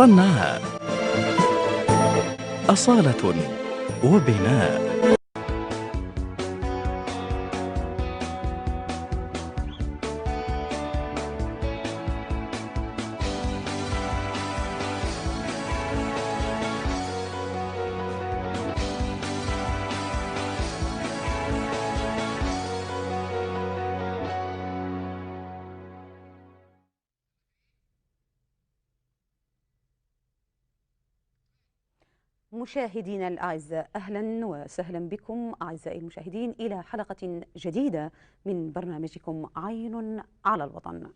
صنعاء، أصالة وبناء. مشاهدينا الأعزاء، أهلا وسهلا بكم أعزائي المشاهدين إلى حلقة جديدة من برنامجكم عين على الوطن.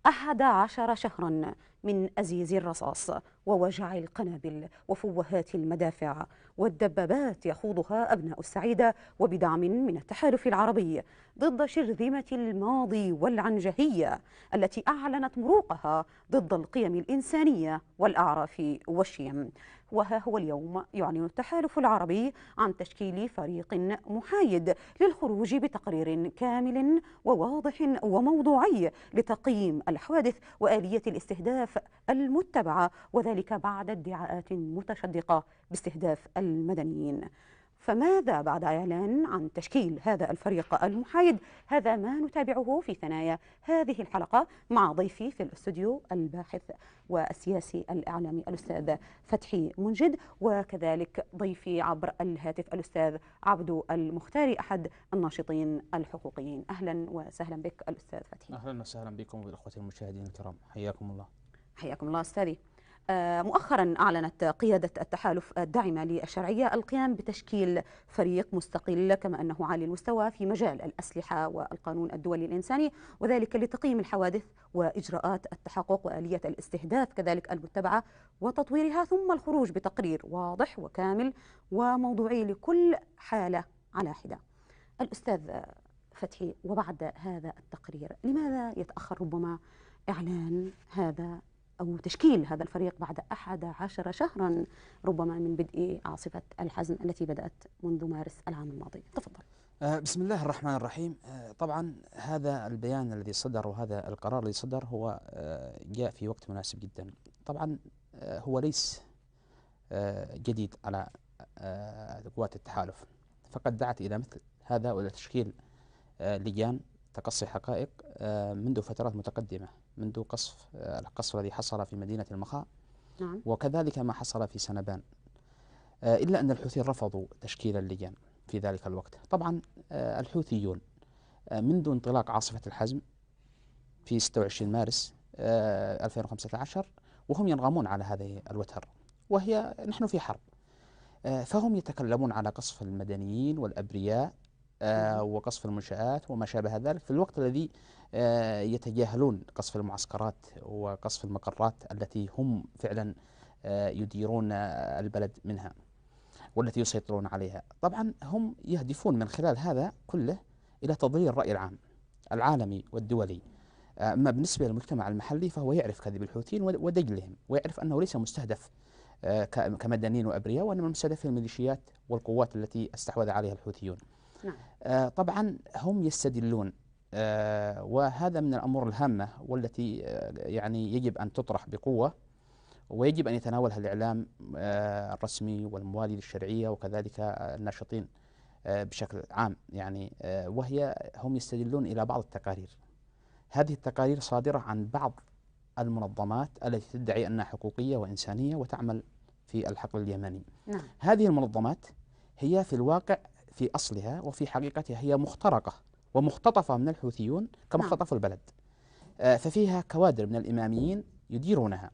11 شهرا من أزيز الرصاص ووجع القنابل وفوهات المدافع والدبابات يخوضها أبناء السعيدة وبدعم من التحالف العربي ضد شرذمة الماضي والعنجهية التي أعلنت مروقها ضد القيم الإنسانية والأعراف والشيم. وها هو اليوم يعلن التحالف العربي عن تشكيل فريق محايد للخروج بتقرير كامل وواضح وموضوعي لتقييم الحوادث وآلية الاستهداف المتبعة، وذلك بعد ادعاءات متشدقة باستهداف المدنيين. فماذا بعد إعلان عن تشكيل هذا الفريق المحايد؟ هذا ما نتابعه في ثنايا هذه الحلقة مع ضيفي في الاستوديو الباحث والسياسي الإعلامي الأستاذ فتحي منجد، وكذلك ضيفي عبر الهاتف الأستاذ عبدو المختاري أحد الناشطين الحقوقيين. أهلا وسهلا بك الأستاذ فتحي. أهلا وسهلا بكم وبالأخوة المشاهدين الكرام، حياكم الله. حياكم الله أستاذي. مؤخرا أعلنت قيادة التحالف الداعمة للشرعية القيام بتشكيل فريق مستقل كما أنه عالي المستوى في مجال الأسلحة والقانون الدولي الإنساني، وذلك لتقييم الحوادث وإجراءات التحقق وآلية الاستهداف كذلك المتبعة وتطويرها، ثم الخروج بتقرير واضح وكامل وموضوعي لكل حالة على حدة. الأستاذ فتحي، وبعد هذا التقرير لماذا يتأخر ربما إعلان هذا أو تشكيل هذا الفريق بعد 11 شهرا ربما من بدء عاصفة الحزم التي بدأت منذ مارس العام الماضي؟ تفضل. بسم الله الرحمن الرحيم. طبعا هذا البيان الذي صدر وهذا القرار الذي صدر هو جاء في وقت مناسب جدا. طبعا هو ليس جديد على قوات التحالف، فقد دعت إلى مثل هذا وإلى تشكيل لجان تقصي حقائق منذ فترات متقدمة، منذ القصف الذي حصل في مدينة المخاء، نعم. وكذلك ما حصل في سنبان، إلا أن الحوثيين رفضوا تشكيل اللجان في ذلك الوقت. طبعا الحوثيون منذ انطلاق عاصفة الحزم في 26 مارس 2015 وهم ينغمون على هذه الوتر، وهي نحن في حرب، فهم يتكلمون على قصف المدنيين والأبرياء وقصف المنشآت وما شابه ذلك، في الوقت الذي يتجاهلون قصف المعسكرات وقصف المقرات التي هم فعلا يديرون البلد منها والتي يسيطرون عليها. طبعا هم يهدفون من خلال هذا كله إلى تضليل الرأي العام العالمي والدولي. أما بالنسبة للمجتمع المحلي فهو يعرف كذب الحوثيين ودجلهم، ويعرف أنه ليس مستهدف كمدنيين وأبرياء، وإنما مستهدف الميليشيات والقوات التي استحوذ عليها الحوثيون. نعم. طبعا هم يستدلون، وهذا من الأمور الهامة والتي يعني يجب أن تطرح بقوة، ويجب أن يتناولها الإعلام الرسمي والموالي للشرعية وكذلك الناشطين بشكل عام، يعني وهي هم يستدلون إلى بعض التقارير. هذه التقارير صادرة عن بعض المنظمات التي تدعي أنها حقوقية وإنسانية وتعمل في الحقل اليمني. نعم. هذه المنظمات هي في الواقع في أصلها وفي حقيقتها هي مخترقة ومختطفة من الحوثيون كما اختطفوا البلد، ففيها كوادر من الإماميين يديرونها،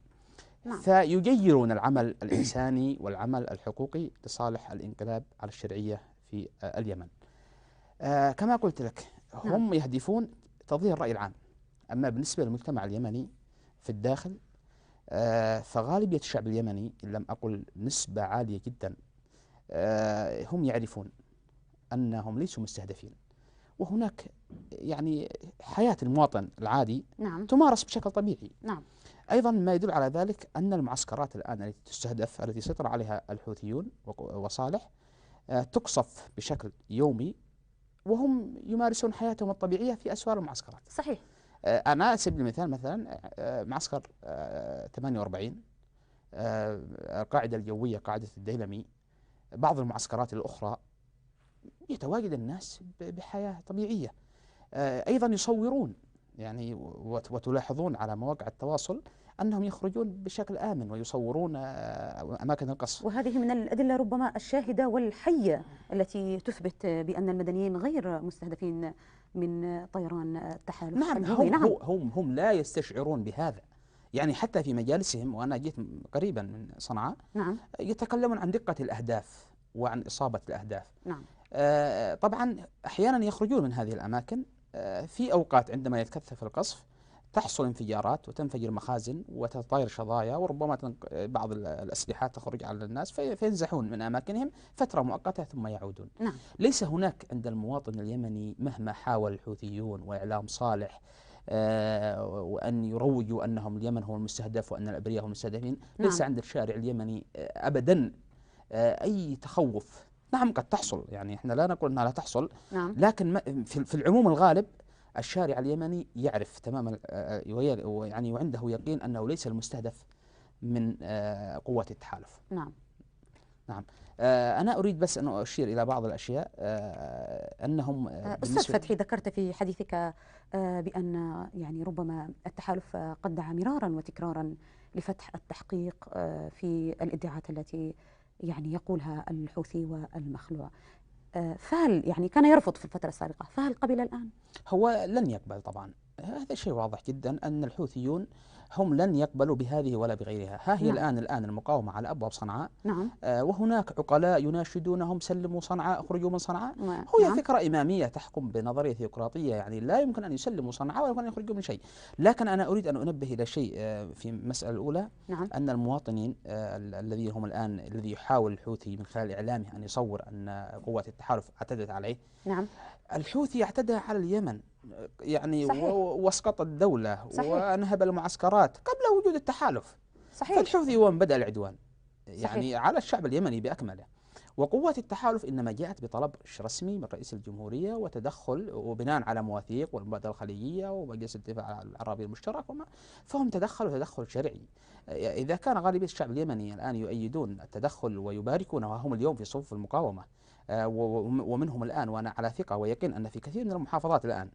فيجيرون العمل الإنساني والعمل الحقوقي لصالح الانقلاب على الشرعية في اليمن. كما قلت لك هم يهدفون تضليل الرأي العام. أما بالنسبة للمجتمع اليمني في الداخل فغالبية الشعب اليمني إن لم أقل نسبة عالية جدا هم يعرفون أنهم ليسوا مستهدفين، وهناك يعني حياة المواطن العادي تمارس بشكل طبيعي. أيضا ما يدل على ذلك أن المعسكرات الآن التي تستهدف التي سيطر عليها الحوثيون وصالح تقصف بشكل يومي، وهم يمارسون حياتهم الطبيعية في أسوار المعسكرات. صحيح. أنا على سبيل المثال مثلا معسكر 48 القاعدة الجوية، قاعدة الديلمي، بعض المعسكرات الأخرى، يتواجد الناس بحياة طبيعية. أيضا يصورون، يعني وتلاحظون على مواقع التواصل أنهم يخرجون بشكل آمن ويصورون أماكن القصف. وهذه من الأدلة ربما الشاهدة والحية التي تثبت بأن المدنيين غير مستهدفين من طيران التحالف نعم، الجوي. هم لا يستشعرون بهذا. يعني حتى في مجالسهم، وأنا جيت قريبا من صنعاء، نعم. يتكلمون عن دقة الأهداف وعن إصابة الأهداف. نعم. طبعا أحيانا يخرجون من هذه الأماكن في أوقات عندما يتكثف القصف، تحصل انفجارات وتنفجر مخازن وتطاير شظايا، وربما بعض الأسلحة تخرج على الناس فينزحون من أماكنهم فترة مؤقتة ثم يعودون. نعم. ليس هناك عند المواطن اليمني مهما حاول الحوثيون وإعلام صالح وأن يروجوا أنهم اليمن هو المستهدف وأن الأبرياء هم المستهدفين، ليس نعم. عند الشارع اليمني أبدا أي تخوف. نعم قد تحصل، يعني احنا لا نقول انها لا تحصل، نعم. لكن في العموم الغالب الشارع اليمني يعرف تماما، يعني وعنده يقين انه ليس المستهدف من قوات التحالف. نعم. نعم. انا اريد بس ان اشير الى بعض الاشياء. انهم أستاذ فتحي، ذكرت في حديثك بأن يعني ربما التحالف قد دعا مرارا وتكرارا لفتح التحقيق في الادعاءات التي يعني يقولها الحوثي والمخلوع، فهل يعني كان يرفض في الفترة السابقة، فهل قبل الآن؟ هو لن يقبل طبعا، هذا شيء واضح جدا أن الحوثيون هم لن يقبلوا بهذه ولا بغيرها. ها هي نعم. الآن المقاومة على أبواب صنعاء. نعم. وهناك عقلاء يناشدونهم سلموا صنعاء، اخرجوا من صنعاء. هي نعم. فكرة إمامية تحكم بنظرية ثيوقراطية، يعني لا يمكن أن يسلموا صنعاء ولا يمكن أن يخرجوا من شيء. لكن أنا أريد أن أنبه إلى شيء في المسألة الأولى. نعم. أن المواطنين الذين هم الآن، الذي يحاول الحوثي من خلال إعلامه أن يصور أن قوات التحالف اعتدت عليه. نعم. الحوثي اعتدى على اليمن، يعني واسقط الدولة. صحيح. وانهب المعسكرات قبل وجود التحالف. صحيح. فالحوثي هو من بدأ العدوان، يعني صحيح. على الشعب اليمني بأكمله. وقوات التحالف إنما جاءت بطلب رسمي من رئيس الجمهورية وتدخل وبناء على مواثيق والمبادرة الخليجية ومجلس الدفاع العربي المشترك فهم تدخلوا تدخل شرعي. إذا كان غالبية الشعب اليمني الآن يؤيدون التدخل ويباركون وهم اليوم في صفوف المقاومة، ومنهم الآن، وأنا على ثقة ويقين أن في كثير من المحافظات الآن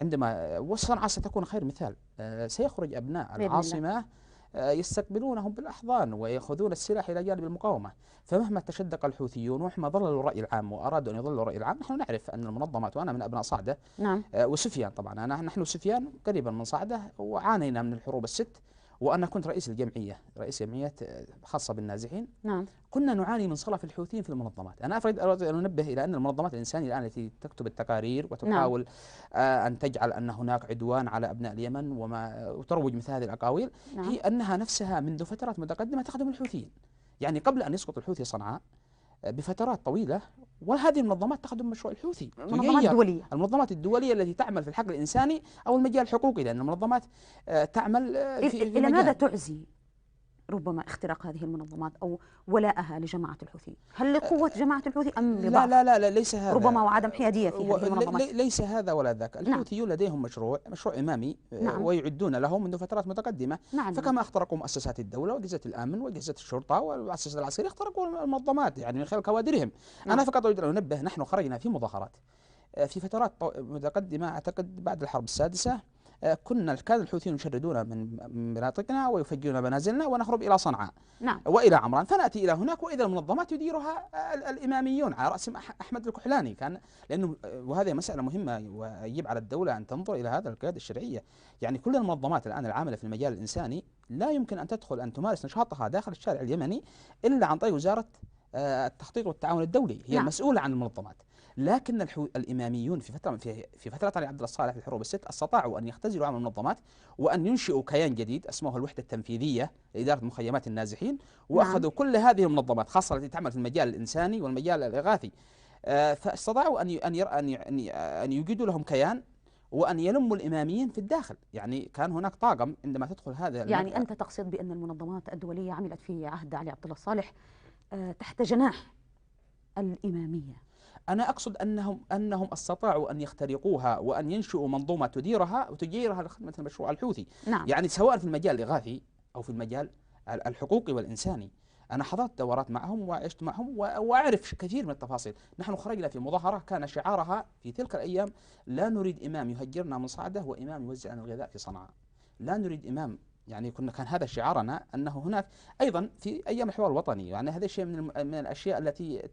عندما وصنعاء ستكون خير مثال، سيخرج أبناء العاصمة يستقبلونهم بالأحضان ويأخذون السلاح إلى جانب المقاومة. فمهما تشدق الحوثيون ومهما ضللوا الرأي العام وأرادوا أن يضلوا الرأي العام، نحن نعرف أن المنظمات، وأنا من أبناء صعدة. نعم. وسفيان طبعا، نحن سفيان قريبا من صعدة وعانينا من الحروب الست، وأنا كنت رئيس الجمعية، رئيس جمعية خاصة بالنازحين. نعم. كنا نعاني من صلف الحوثيين في المنظمات. أنا أريد أن أنبه إلى أن المنظمات الإنسانية الآن التي تكتب التقارير وتحاول أن تجعل أن هناك عدوان على أبناء اليمن وتروج مثل هذه الأقاويل، هي أنها نفسها منذ فترات متقدمة تخدم الحوثيين. يعني قبل أن يسقط الحوثي صنعاء بفترات طويلة، وهذه المنظمات تخدم مشروع الحوثي. المنظمات الدولية التي تعمل في الحق الإنساني أو المجال الحقوقي، لأن المنظمات تعمل في إلى ماذا تعزي ربما اختراق هذه المنظمات أو ولاءها لجماعة الحوثي؟ هل لقوة جماعة الحوثي أم لضعف؟ لا ليس هذا، ربما وعدم حيادية في هذه المنظمات. ليس هذا ولا ذاك. الحوثيون لديهم مشروع إمامي. ويعدون له منذ فترات متقدمة. فكما اخترقوا مؤسسات الدولة وأجهزة الأمن وأجهزة الشرطة والمؤسسات العسكرية، اخترقوا المنظمات يعني من خلال كوادرهم. أنا فقط أريد أن أنبه، نحن خرجنا في مظاهرات في فترات متقدمة، أعتقد بعد الحرب السادسة. كان الحوثيون يشردون من مناطقنا ويفجرون منازلنا ونهرب إلى صنعاء. نعم. وإلى عمران، فنأتي إلى هناك وإذا المنظمات يديرها الإماميون على رأسهم أحمد الكحلاني كان. لأنه وهذه مسألة مهمة ويجب على الدولة أن تنظر إلى هذا القيادة الشرعية. يعني كل المنظمات الآن العاملة في المجال الإنساني لا يمكن أن تدخل أن تمارس نشاطها داخل الشارع اليمني إلا عن طريق وزارة التخطيط والتعاون الدولي، هي المسؤولة عن المنظمات. لكن الإماميون في فترة علي عبد الله الصالح في الحروب الست استطاعوا أن يختزلوا عمل المنظمات وأن ينشئوا كيان جديد اسمه الوحدة التنفيذية لإدارة مخيمات النازحين، وأخذوا كل هذه المنظمات خاصة التي تعمل في المجال الإنساني والمجال الإغاثي، فاستطاعوا أن يوجدوا لهم كيان وأن يلموا الإماميين في الداخل. يعني كان هناك طاقم عندما تدخل هذا. يعني أنت تقصد بأن المنظمات الدولية عملت في عهد علي عبد الله الصالح تحت جناح الإمامية؟ أنا أقصد أنهم استطاعوا أن يخترقوها وأن ينشئوا منظومة تديرها وتجيرها لخدمة المشروع الحوثي. نعم. يعني سواء في المجال الإغاثي أو في المجال الحقوقي والإنساني. أنا حضرت دورات معهم وعشت معهم وأعرف كثير من التفاصيل. نحن خرجنا في مظاهرة كان شعارها في تلك الأيام: لا نريد إمام يهجرنا من صعدة وإمام يوزع لنا الغذاء في صنعاء. لا نريد إمام، يعني كان هذا شعارنا. أنه هناك أيضا في أيام الحوار الوطني، يعني هذا الشيء من الأشياء التي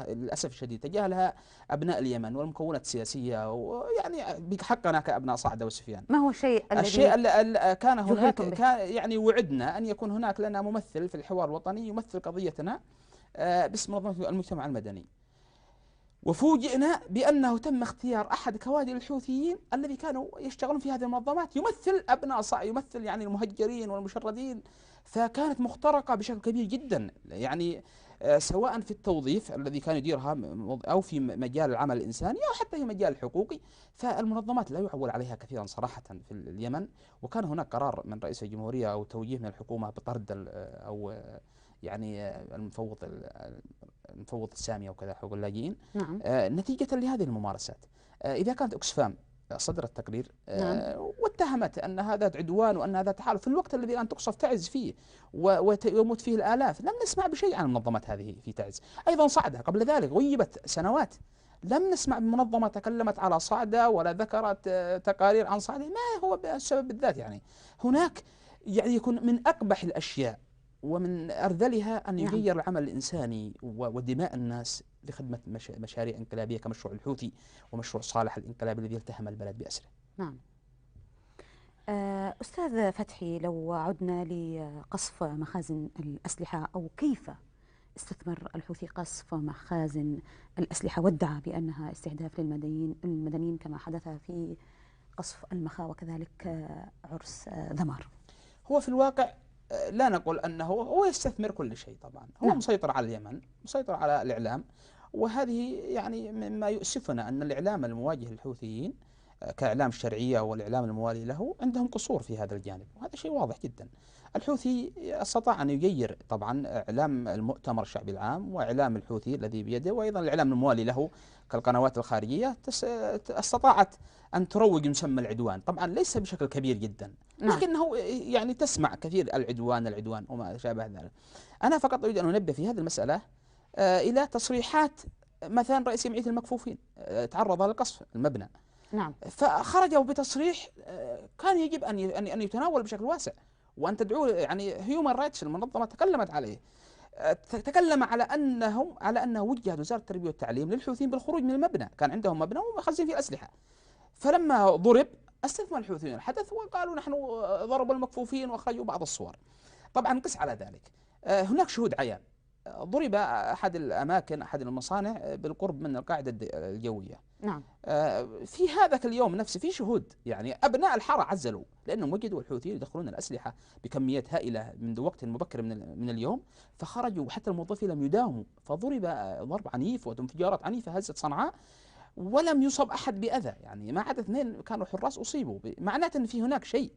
للأسف الشديد تجاهلها أبناء اليمن والمكونات السياسية، ويعني بحقنا كأبناء صعدة وسفيان. ما هو الشيء اللي كان هناك، جهلتم به؟ كان يعني وعدنا أن يكون هناك لنا ممثل في الحوار الوطني يمثل قضيتنا باسم منظمة المجتمع المدني. وفوجئنا بأنه تم اختيار أحد كوادر الحوثيين الذي كانوا يشتغلون في هذه المنظمات يمثل أبناء صعيد، يمثل يعني المهجرين والمشردين. فكانت مخترقة بشكل كبير جدا، يعني سواء في التوظيف الذي كان يديرها أو في مجال العمل الإنساني أو حتى في مجال الحقوقي. فالمنظمات لا يعول عليها كثيرا صراحة في اليمن. وكان هناك قرار من رئيس الجمهورية أو توجيه من الحكومة بطرد أو يعني المفوض السامي وكذا حقوق اللاجئين. نعم. نتيجة لهذه الممارسات. إذا كانت أكسفام صدرت تقرير نعم. واتهمت أن هذا عدوان وأن هذا تحالف في الوقت الذي الآن تقصف تعز فيه ويموت فيه الآلاف، لم نسمع بشيء عن المنظمات هذه في تعز. أيضا صعدة قبل ذلك غيبت سنوات، لم نسمع بمنظمة تكلمت على صعدة ولا ذكرت تقارير عن صعدة. ما هو السبب بالذات؟ يعني هناك يعني يكون من أقبح الأشياء ومن أرذلها أن يغير العمل الإنساني ودماء الناس لخدمة مشاريع انقلابية كمشروع الحوثي ومشروع صالح الانقلابي الذي التهم البلد بأسره. نعم. أستاذ فتحي، لو عدنا لقصف مخازن الأسلحة، أو كيف استثمر الحوثي قصف مخازن الأسلحة وادعى بأنها استهداف للمدنيين كما حدث في قصف المخا وكذلك عرس ذمار. هو في الواقع لا نقول أنه هو يستثمر كل شيء. طبعا هو نعم. مسيطر على اليمن، مسيطر على الإعلام، وهذه يعني مما يؤسفنا أن الإعلام المواجه للحوثيين كإعلام الشرعية والإعلام الموالي له عندهم قصور في هذا الجانب، وهذا شيء واضح جدا. الحوثي استطاع أن يغير طبعا إعلام المؤتمر الشعبي العام وإعلام الحوثي الذي بيده، وأيضا الإعلام الموالي له كالقنوات الخارجية استطاعت أن تروج مسمى العدوان، طبعا ليس بشكل كبير جدا، لكنه يعني تسمع كثير العدوان وما شابه ذلك. أنا فقط أريد أن أنبه في هذه المسألة إلى تصريحات مثلا رئيس جمعية المكفوفين تعرض لقصف المبنى. نعم. فخرجوا بتصريح كان يجب أن يتناول بشكل واسع، وأن تدعو يعني هيومن رايتس المنظمة تكلمت عليه، تكلم على أنه وجهت وزارة التربية والتعليم للحوثيين بالخروج من المبنى. كان عندهم مبنى ومخزن فيه أسلحة، فلما ضرب استثمر الحوثيين الحدث وقالوا نحن ضربوا المكفوفين وأخرجوا بعض الصور. طبعا قس على ذلك هناك شهود عيان، ضرب أحد الأماكن، أحد المصانع بالقرب من القاعدة الجوية. نعم. في هذاك اليوم نفسه في شهود، يعني أبناء الحارة عزلوا لأنهم وجدوا الحوثيين يدخلون الأسلحة بكميات هائلة منذ وقت مبكر من اليوم، فخرجوا وحتى الموظفين لم يداوموا، فضرب ضرب عنيف وانفجارات عنيفة هزت صنعاء ولم يصب أحد بأذى. يعني ما عدا 2 كانوا حراس أصيبوا، معناته أن في هناك شيء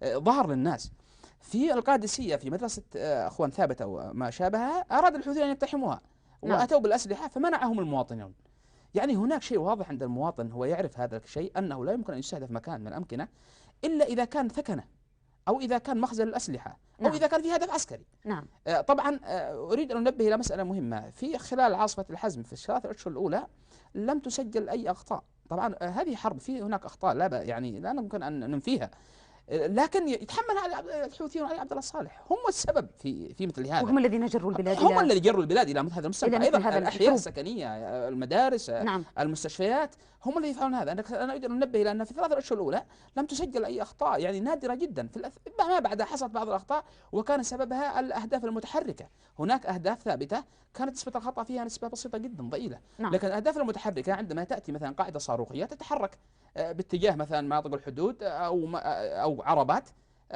ظهر للناس. في القادسية في مدرسة أخوان ثابت أو ما شابهها أراد الحوثيين أن يقتحموها وأتوا بالأسلحة فمنعهم المواطنون. يعني هناك شيء واضح عند المواطن، هو يعرف هذا الشيء أنه لا يمكن أن يستهدف مكان من الأمكنة إلا إذا كان ثكنة أو إذا كان مخزن الأسلحة أو إذا كان في هدف عسكري. نعم. طبعا أريد أن أنبه إلى مسألة مهمة. في خلال عاصفة الحزم في ال3 أشهر الأولى لم تسجل أي أخطاء. طبعا هذه حرب، في هناك أخطاء يعني لا يمكن أن ننفيها، لكن يتحمل على الحوثيين وعلي عبد الله صالح هم السبب في مثل هذا، وهم الذين جروا البلاد هم الذي جروا البلاد الى مثل هذا المستوى. ايضا الاحياء السكنيه، المدارس، نعم. المستشفيات، هم الذي يفعلون هذا. انا اريد ان انبه الى ان في ال3 أشهر الاولى لم تسجل اي اخطاء، يعني نادره جدا. ما بعدها حصلت بعض الاخطاء وكان سببها الاهداف المتحركه. هناك اهداف ثابته كانت نسبه الخطا فيها نسبه بسيطه جدا ضئيله، نعم. لكن الاهداف المتحركه عندما تاتي مثلا قاعده صاروخيه تتحرك باتجاه مثلا مناطق الحدود او عربات،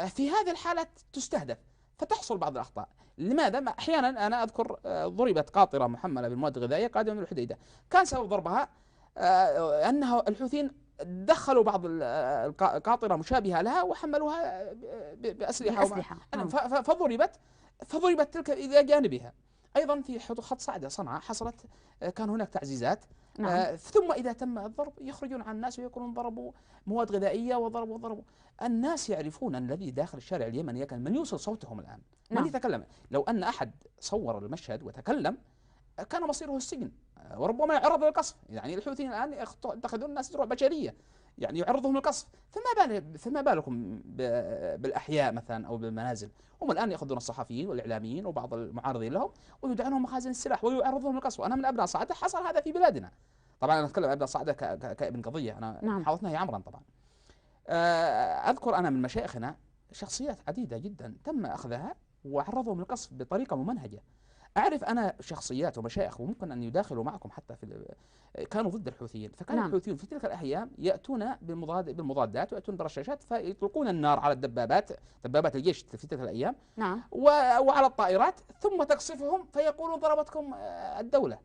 في هذه الحالة تستهدف فتحصل بعض الأخطاء. لماذا؟ أحيانا أنا أذكر ضربت قاطرة محملة بالمواد الغذائية قادمة من الحديدة، كان سبب ضربها أنه الحوثيين دخلوا بعض القاطرة مشابهة لها وحملوها بأسلحة. فضربت تلك إلى جانبها. أيضا في خط صعدة صنعاء حصلت، كان هناك تعزيزات نعم. ثم إذا تم الضرب يخرجون على الناس ويقولون ضربوا مواد غذائية وضربوا. الناس يعرفون أن الذي داخل الشارع اليمني كان من يوصل صوتهم الآن، من نعم. يتكلم. لو أن أحد صور المشهد وتكلم كان مصيره السجن، وربما يعرض للقصف. يعني الحوثيين الآن يتخذون الناس دروع بشرية، يعني يعرضهم للقصف، فما بالكم بالأحياء مثلا أو بالمنازل. هم الآن يأخذون الصحفيين والإعلاميين وبعض المعارضين لهم ويدعونهم مخازن السلاح ويعرضهم للقصف. وأنا من أبناء صعدة حصل هذا في بلادنا. طبعا أنا أتكلم عن أبناء صعدة كابن قضية، أنا نعم. حاضتنا هي عمرا طبعا. أذكر أنا من مشايخنا شخصيات عديدة جدا تم أخذها وعرضهم للقصف بطريقة ممنهجة. أعرف أنا شخصيات ومشايخ وممكن أن يداخلوا معكم حتى كانوا ضد الحوثيين، فكان نعم. الحوثيون في تلك الأيام يأتون بالمضادات ويأتون برشاشات فيطلقون النار على دبابات الجيش في تلك الأيام. نعم. وعلى الطائرات ثم تقصفهم فيقولون ضربتكم الدولة.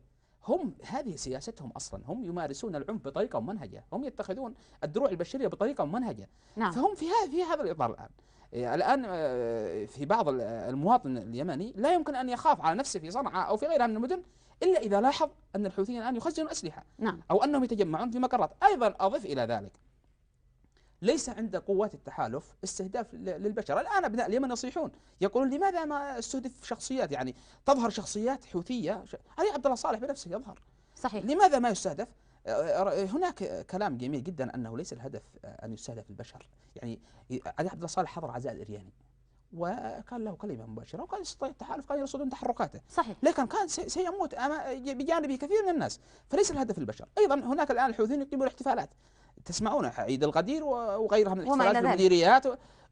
هذه سياستهم أصلا، هم يمارسون العنف بطريقة ممنهجة، هم يتخذون الدروع البشرية بطريقة ممنهجة. نعم. فهم في هذا الإطار الآن في بعض المواطن اليمني لا يمكن أن يخاف على نفسه في صنعاء أو في غيرها من المدن إلا إذا لاحظ أن الحوثيين الآن يخزنون أسلحة، نعم. أو أنهم يتجمعون في مقرات. أيضا أضف إلى ذلك ليس عند قوات التحالف استهداف للبشر. الآن أبناء اليمن يصيحون يقولون لماذا ما استهدف شخصيات، يعني تظهر شخصيات حوثية. علي عبد الله صالح بنفسه يظهر، صحيح. لماذا ما يستهدف؟ هناك كلام جميل جدا أنه ليس الهدف أن يستهدف البشر. يعني علي عبد الله صالح حضر عزاء الإرياني وكان له كلمة مباشرة، وكان يستطيع التحالف، كان يرصدون تحركاته، صحيح. لكن كان سيموت بجانبه كثير من الناس. فليس الهدف البشر. أيضا هناك الآن الحوثيين يقيمون احتفالات، تسمعون عيد الغدير وغيرها من الاحتفالات في المديريات،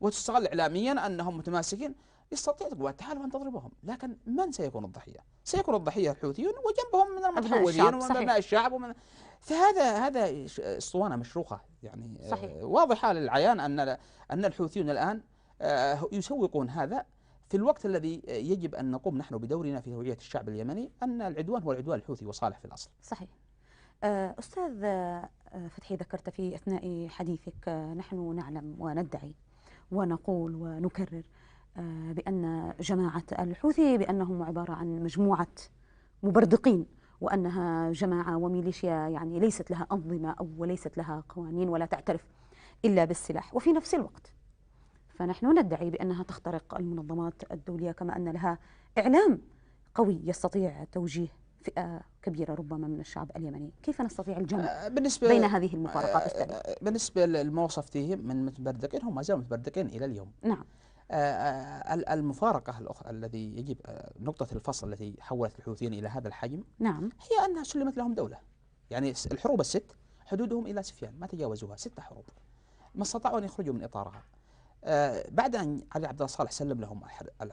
وتستغل إعلاميا أنهم متماسكين. يستطيع قوات التحالف أن تضربهم، لكن من سيكون الضحية؟ سيكون الضحية الحوثيون وجنبهم من المتحوذين ومن أبناء الشعب فهذا اسطوانة مشروخة. يعني صحيح. واضحة للعيان أن الحوثيون الآن يسوقون هذا في الوقت الذي يجب أن نقوم نحن بدورنا في توعية الشعب اليمني أن العدوان هو العدوان الحوثي وصالح في الأصل. صحيح. أستاذ فتحي، ذكرت في أثناء حديثك نحن نعلم وندعي ونقول ونكرر بأن جماعة الحوثي بأنهم عبارة عن مجموعة مبردقين، وأنها جماعة وميليشيا يعني ليست لها أنظمة أو وليست لها قوانين ولا تعترف إلا بالسلاح. وفي نفس الوقت فنحن ندعي بأنها تخترق المنظمات الدولية، كما أن لها إعلام قوي يستطيع توجيه فئة كبيرة ربما من الشعب اليمني. كيف نستطيع الجمع بين هذه المفارقات الثلاث؟ بالنسبة لما وصفتهم من متبردقين، هم ما زالوا متبردقين إلى اليوم. نعم. المفارقة الذي يجب نقطة الفصل التي حولت الحوثيين إلى هذا الحجم، نعم، هي أنها سلمت لهم دولة. يعني الحروب الست حدودهم إلى سفيان، ما تجاوزوها، 6 حروب، ما استطاعوا أن يخرجوا من إطارها. بعد أن علي عبد الله صالح سلم لهم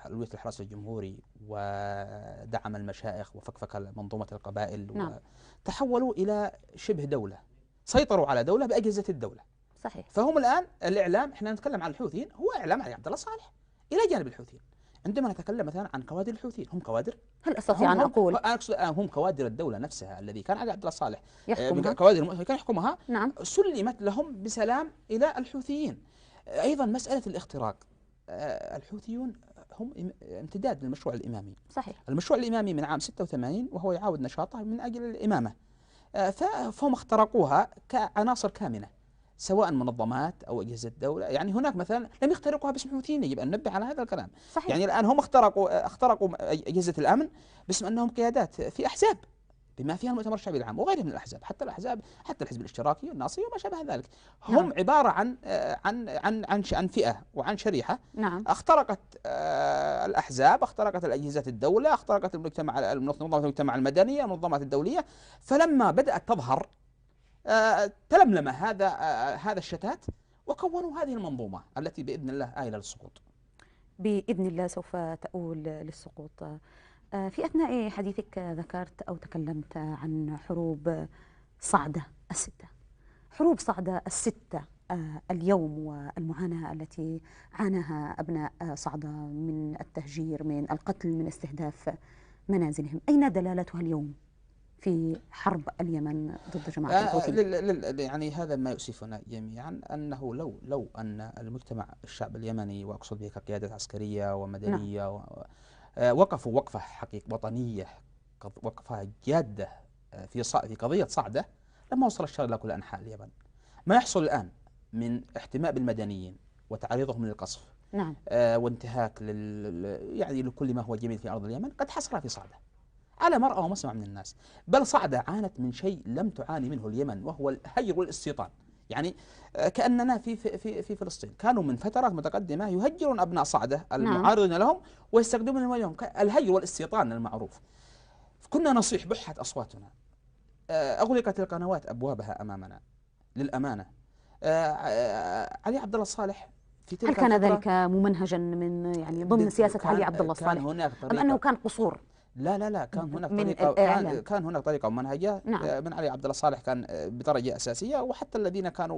ألوية الحرس الجمهوري ودعم المشائخ وفكفك منظومة القبائل، نعم، تحولوا إلى شبه دولة، سيطروا على دولة بأجهزة الدولة. صحيح. فهم الآن الإعلام، إحنا نتكلم عن الحوثيين، هو إعلام علي عبد الله صالح إلى جانب الحوثيين. عندما نتكلم مثلا عن كوادر الحوثيين، هم كوادر، هل أستطيع أن أقول هم كوادر الدولة نفسها الذي كان علي عبد الله صالح يحكمها، كوادر كان يحكمها، نعم، سلمت لهم بسلام إلى الحوثيين. أيضا مسألة الاختراق، الحوثيون هم امتداد للمشروع الإمامي. صحيح. المشروع الإمامي من عام 86 وهو يعاود نشاطه من أجل الإمامة، فهم اخترقوها كعناصر كامنة، سواء منظمات أو أجهزة دولة. يعني هناك مثلا لم يخترقوها باسم حوثيين، يجب أن ننبه على هذا الكلام. صحيح. يعني الآن هم اخترقوا أجهزة الأمن باسم أنهم قيادات في أحزاب، بما فيها المؤتمر الشعبي العام وغيرها من الأحزاب، حتى الأحزاب، حتى الحزب الاشتراكي والناصري وما شابه ذلك. هم عبارة عن فئة وعن شريحة، نعم، اخترقت الأحزاب، اخترقت الأجهزة الدولة، اخترقت منظمات المجتمع المدني، المنظمات الدولية. فلما بدأت تظهر تلملم هذا الشتات وكونوا هذه المنظومة التي بإذن الله آيلة للسقوط. بإذن الله سوف تؤول للسقوط. في أثناء حديثك ذكرت أو تكلمت عن حروب صعدة الستة. حروب صعدة الستة اليوم والمعاناة التي عاناها أبناء صعدة من التهجير، من القتل، من استهداف منازلهم، أين دلالتها اليوم في حرب اليمن ضد جماعة الحوثي؟ يعني هذا ما يؤسفنا جميعا، أنه لو أن المجتمع الشعب اليمني، وأقصد به كقيادة عسكرية ومدنية، وقفوا وقفة حقيقة وطنية، وقفة جادة في قضية صعدة لما وصل الشر إلى كل أنحاء اليمن. ما يحصل الآن من احتماء بالمدنيين وتعريضهم للقصف نعم. وانتهاك يعني لكل ما هو جميل في أرض اليمن قد حصل في صعدة على مرأى ومسمع من الناس. بل صعدة عانت من شيء لم تعاني منه اليمن، وهو الهجر والاستيطان. يعني كأننا في فلسطين كانوا من فترات متقدمة يهجرون أبناء صعدة المعارضين لهم ويستخدمون اليوم الهجر والاستيطان المعروف. كنا نصيح بحت أصواتنا، أغلقت القنوات أبوابها أمامنا للأمانة. علي عبد الله الصالح في تلك هل كان الفترة ذلك ممنهجا من يعني ضمن سياسة علي عبد الله الصالح أم أنه كان قصور؟ لا كان هناك من طريقة، الإعلام. كان هناك طريقة ومنهجية نعم. من علي عبد الله صالح كان بدرجة أساسية، وحتى الذين كان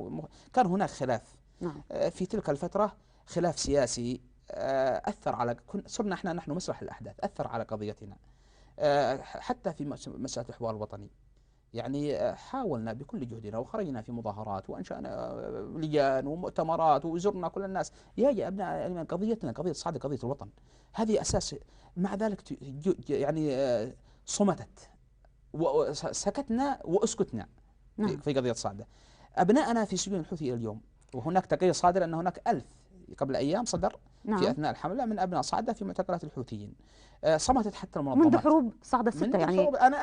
هناك خلاف. نعم. في تلك الفترة خلاف سياسي أثر على صرنا نحن مسرح الأحداث، أثر على قضيتنا حتى في مسألة الحوار الوطني. يعني حاولنا بكل جهدنا وخرجنا في مظاهرات وأنشأنا لجان ومؤتمرات وزرنا كل الناس. يا أبناء قضيتنا قضية صعدة، قضية الوطن، هذه أساس. مع ذلك يعني صمتت وسكتنا وأسكتنا في قضية صعدة. أبناءنا في سجون الحوثي إلى اليوم، وهناك تقرير صادر أن هناك 1000 قبل أيام صدر في أثناء الحملة من أبناء صعدة في معتقلات الحوثيين. صمتت حتى المنظمات منذ حروب صعدة 6 يعني. حروب أنا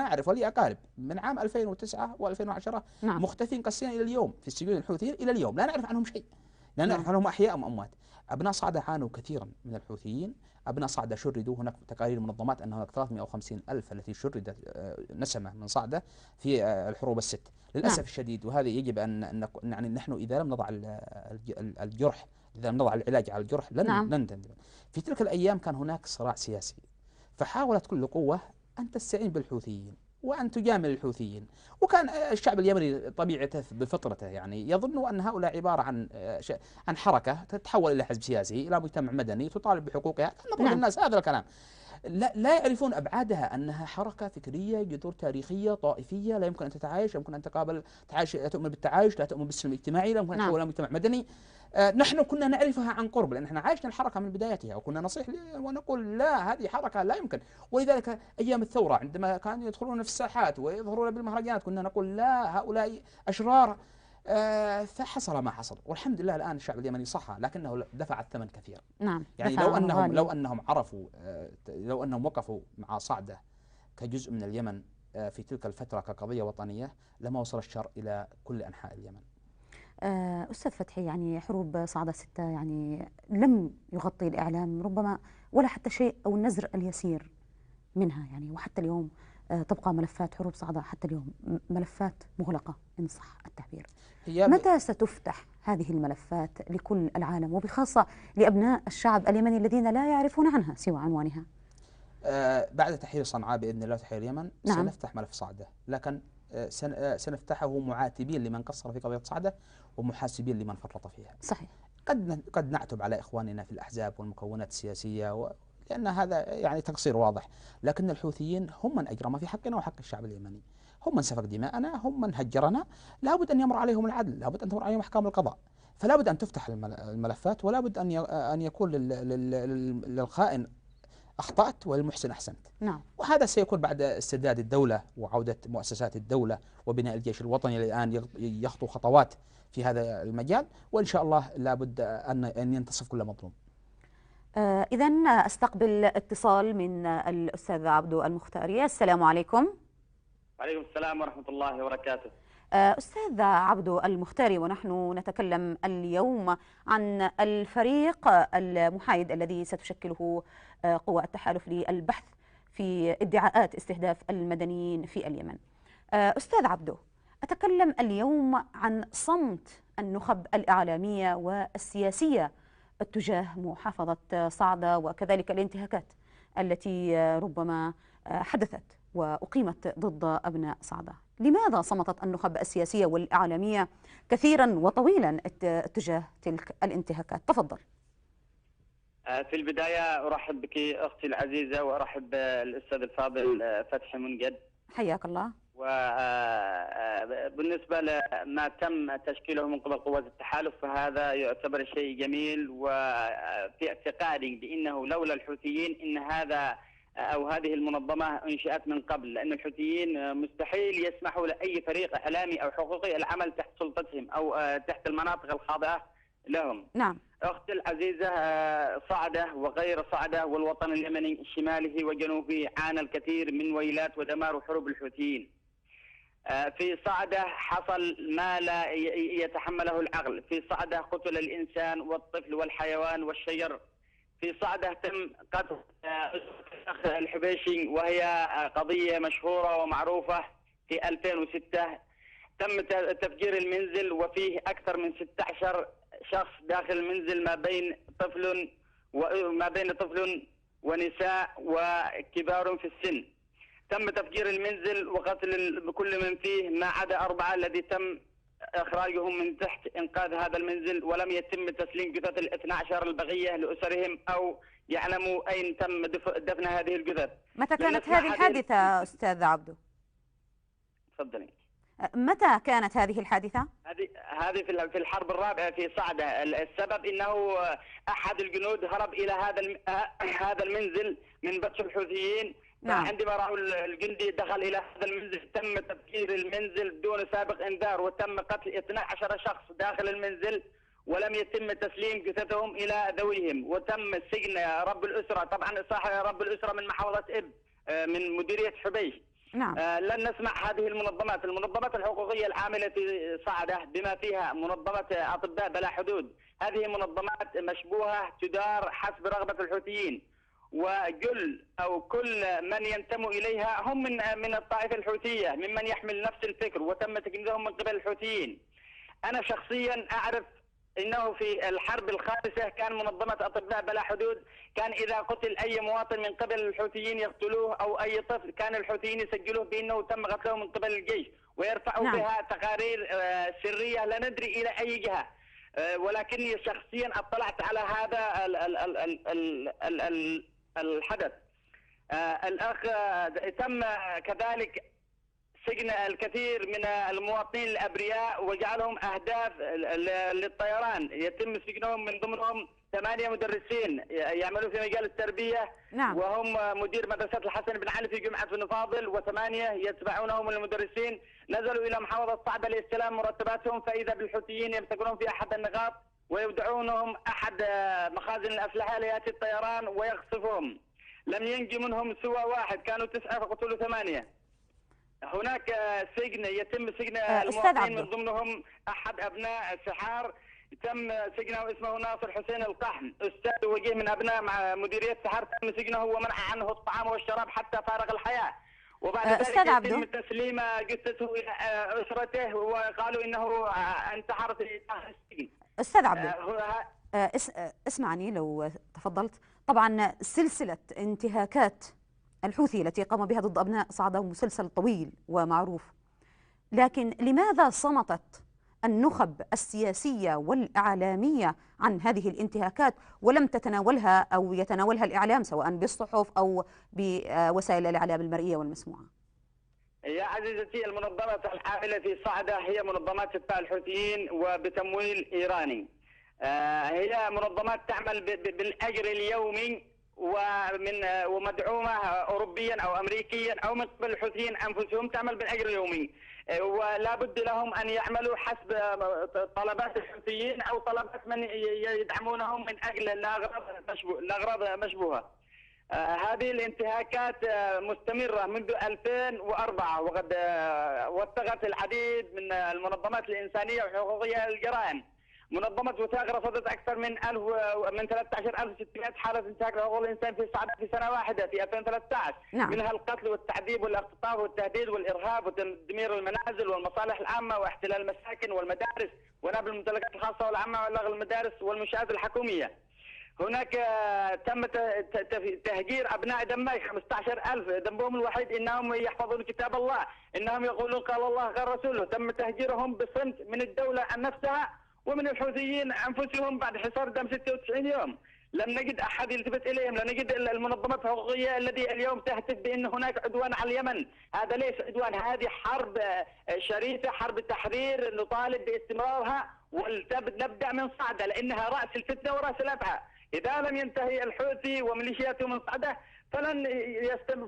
أعرف ولي أقارب من عام 2009 و2010 مختفين قسيا إلى اليوم في السجون الحوثيين إلى اليوم، لا نعرف عنهم شيء، لا نعرف عنهم أحياء أم أموات. أبناء صعدة عانوا كثيرا من الحوثيين، أبناء صعدة شردوا. هناك تقارير منظمات أن هناك 350 ألف التي شردت نسمة من صعدة في الحروب الست للأسف الشديد. وهذا يجب أن يعني نحن إذا لم نضع الجرح، إذا لم نضع العلاج على الجرح لن ننتهي. في تلك الأيام كان هناك صراع سياسي، فحاولت كل قوة أن تستعين بالحوثيين وأن تجامل الحوثيين. وكان الشعب اليمني طبيعته بفطرته يعني يظن أن هؤلاء عبارة عن حركة تتحول إلى حزب سياسي، إلى مجتمع مدني تطالب بحقوقها. نقول للناس هذا الكلام، لا يعرفون أبعادها، أنها حركة فكرية جذور تاريخية طائفية لا يمكن أن تتعايش، لا يمكن أن تقابل تعايش، لا تؤمن بالتعايش، لا تؤمن بالسلم الاجتماعي، لا يمكن أن تحول إلى مجتمع مدني. نحن كنا نعرفها عن قرب لأن احنا عايشنا الحركة من بدايتها، وكنا نصيح ونقول لا، هذه حركة لا يمكن. ولذلك أيام الثورة عندما كانوا يدخلون في الساحات ويظهرون بالمهرجانات كنا نقول لا، هؤلاء أشرار. فحصل ما حصل، والحمد لله الآن الشعب اليمني صحى، لكنه دفع الثمن كثيرا. يعني لو أنهم عرفوا، لو أنهم وقفوا مع صعدة كجزء من اليمن في تلك الفترة كقضية وطنية لما وصل الشر إلى كل أنحاء اليمن. أستاذ فتحي، يعني حروب صعدة 6 يعني لم يغطي الإعلام ربما ولا حتى شيء أو النزر اليسير منها يعني، وحتى اليوم تبقى ملفات حروب صعدة حتى اليوم ملفات مغلقة إن صح التعبير. متى ستفتح هذه الملفات لكل العالم وبخاصة لأبناء الشعب اليمني الذين لا يعرفون عنها سوى عنوانها؟ بعد تحرير صنعاء بإذن الله وتحرير اليمن سنفتح ملف صعدة، لكن سنفتحه معاتبين لمن قصر في قضية صعدة ومحاسبين لمن فرط فيها. صحيح. قد نعتب على إخواننا في الأحزاب والمكونات السياسية لأن هذا يعني تقصير واضح، لكن الحوثيين هم من أجرم في حقنا وحق الشعب اليمني، هم من سفك دماءنا، هم من هجرنا. لابد أن يمر عليهم العدل، لابد أن تمر عليهم أحكام القضاء، فلا بد أن تفتح الملفات، ولا بد أن يكون للخائن أخطأت وللمحسن أحسنت. وهذا سيكون بعد استرداد الدولة وعودة مؤسسات الدولة وبناء الجيش الوطني الآن يخطو خطوات في هذا المجال، وإن شاء الله لابد أن ينتصف كل مظلوم. إذا أستقبل اتصال من الأستاذ عبدو المختاري. السلام عليكم. وعليكم السلام ورحمة الله وبركاته. أستاذ عبدو المختاري، ونحن نتكلم اليوم عن الفريق المحايد الذي ستشكله قوى التحالف للبحث في ادعاءات استهداف المدنيين في اليمن. أستاذ عبدو، أتكلم اليوم عن صمت النخب الإعلامية والسياسية تجاه محافظة صعدة وكذلك الانتهاكات التي ربما حدثت وأقيمت ضد أبناء صعدة. لماذا صمتت النخب السياسية والإعلامية كثيرا وطويلا تجاه تلك الانتهاكات؟ تفضل. في البداية أرحب بك أختي العزيزة، وأرحب بالأستاذ الفاضل فتحي منقد. حياك الله. وبالنسبة لما تم تشكيله من قبل قوات التحالف فهذا يعتبر شيء جميل، وفي اعتقادي بأنه لولا الحوثيين إن هذا أو هذه المنظمة انشئت من قبل، لأن الحوثيين مستحيل يسمحوا لأي فريق إعلامي أو حقوقي العمل تحت سلطتهم أو تحت المناطق الخاضعة لهم. نعم. أختي العزيزة، صعدة وغير صعدة والوطن اليمني شماله وجنوبه عانى الكثير من ويلات ودمار وحروب الحوثيين. في صعدة حصل ما لا يتحمله العقل، في صعدة قتل الإنسان والطفل والحيوان والشجر، في صعدة تم قتل الأخ الحبيشي وهي قضية مشهورة ومعروفة في 2006. تم تفجير المنزل وفيه أكثر من 16 شخص داخل المنزل، ما بين طفل ونساء وكبار في السن. تم تفجير المنزل وقتل كل من فيه ما عدا 4 الذي تم إخراجهم من تحت إنقاذ هذا المنزل، ولم يتم تسليم جثث ال12 البقية لأسرهم أو يعلموا أين تم دفن هذه الجثث. متى كانت هذه الحادثة أستاذ عبدو؟ تفضلي. متى كانت هذه الحادثة؟ هذه في الحرب الرابعة في صعدة. السبب انه احد الجنود هرب الى هذا المنزل من بطش الحوثيين. نعم. عندما راوا الجندي دخل الى هذا المنزل تم تفجير المنزل بدون سابق انذار، وتم قتل 12 شخص داخل المنزل ولم يتم تسليم جثثهم الى ذويهم، وتم سجن رب الاسره. طبعا صاحب رب الاسره من محافظة إب من مديرية حبيش. نعم. لن نسمع هذه المنظمات الحقوقية العاملة في صعدة بما فيها منظمة أطباء بلا حدود. هذه منظمات مشبوهة تدار حسب رغبة الحوثيين، وكل من ينتموا إليها هم من الطائفة الحوثية ممن يحمل نفس الفكر وتم تجنيدهم من قبل الحوثيين. أنا شخصيا أعرف إنه في الحرب الخامسة كان منظمة أطباء بلا حدود كان إذا قتل أي مواطن من قبل الحوثيين يقتلوه أو أي طفل كان الحوثيين يسجلوه بأنه تم قتله من قبل الجيش ويرفعوا نعم. بها تقارير سرية لا ندري إلى أي جهة. ولكني شخصيا اطلعت على هذا الحدث. الأخ تم كذلك سجن الكثير من المواطنين الأبرياء وجعلهم أهداف للطيران، يتم سجنهم من ضمنهم 8 مدرسين يعملون في مجال التربية. نعم. وهم مدير مدرسة الحسن بن علي في جامعة بن فاضل، و8 يتبعونهم من المدرسين. نزلوا إلى محافظة صعدة لاستلام مرتباتهم، فإذا بالحوثيين يمسكونهم في أحد النقاط ويودعونهم أحد مخازن الأسلحة ليأتي الطيران ويقصفهم. لم ينجي منهم سوى واحد، كانوا 9 فقتلوا 8. هناك سجن يتم سجن المواطنين من ضمنهم أحد أبناء السحار تم سجنه اسمه ناصر حسين القحم، أستاذ وجيه من أبناء مع مديرية سحار تم سجنه ومنع عنه الطعام والشراب حتى فارغ الحياة. وبعد ذلك يتم تسليم جثته إلى أسرته وقالوا إنه انتحر في داخل السجن. أستاذ عبدو، اسمعني لو تفضلت. طبعا سلسلة انتهاكات الحوثي التي قام بها ضد أبناء صعدة مسلسل طويل ومعروف، لكن لماذا صمتت النخب السياسية والإعلامية عن هذه الانتهاكات ولم تتناولها أو يتناولها الإعلام سواء بالصحف أو بوسائل الإعلام المرئية والمسموعة؟ يا عزيزتي، المنظمات العاملة في صعدة هي منظمات تتبع الحوثيين وبتمويل إيراني. هي منظمات تعمل بالأجر اليومي ومدعومة أوروبيا أو أمريكيا أو من قبل الحوثيين أنفسهم، تعمل بالأجر اليومي، ولا بد لهم أن يعملوا حسب طلبات الحوثيين أو طلبات من يدعمونهم من أجل الأغراض مشبوهة. هذه الانتهاكات مستمرة منذ 2004 وقد وثقت العديد من المنظمات الإنسانية والحقوقية للجرائم. منظمة وثاق رصدت أكثر من 13,600 حالة انتهاك حقوق الإنسان في صعدة في سنة واحدة في 2013. نعم. منها القتل والتعذيب والاختطاف والتهديد والإرهاب وتدمير المنازل والمصالح العامة واحتلال المساكن والمدارس ونهب الممتلكات الخاصة والعامة والغاء المدارس والمنشآت الحكومية. هناك تم تهجير أبناء دماج 15,000، ذنبهم الوحيد إنهم يحفظون كتاب الله، إنهم يقولون قال الله قال رسوله. تم تهجيرهم بصمت من الدولة نفسها ومن الحوثيين أنفسهم بعد حصار دام 96 يوم. لم نجد أحد يلتفت إليهم، لم نجد المنظمات الحقوقية التي اليوم تهتف بأن هناك عدوان على اليمن. هذا ليس عدوان، هذه حرب شريفة، حرب تحرير نطالب باستمرارها ونبدأ من صعدة لأنها رأس الفتنة ورأس الأفعى. إذا لم ينتهي الحوثي وميليشياته من صعدة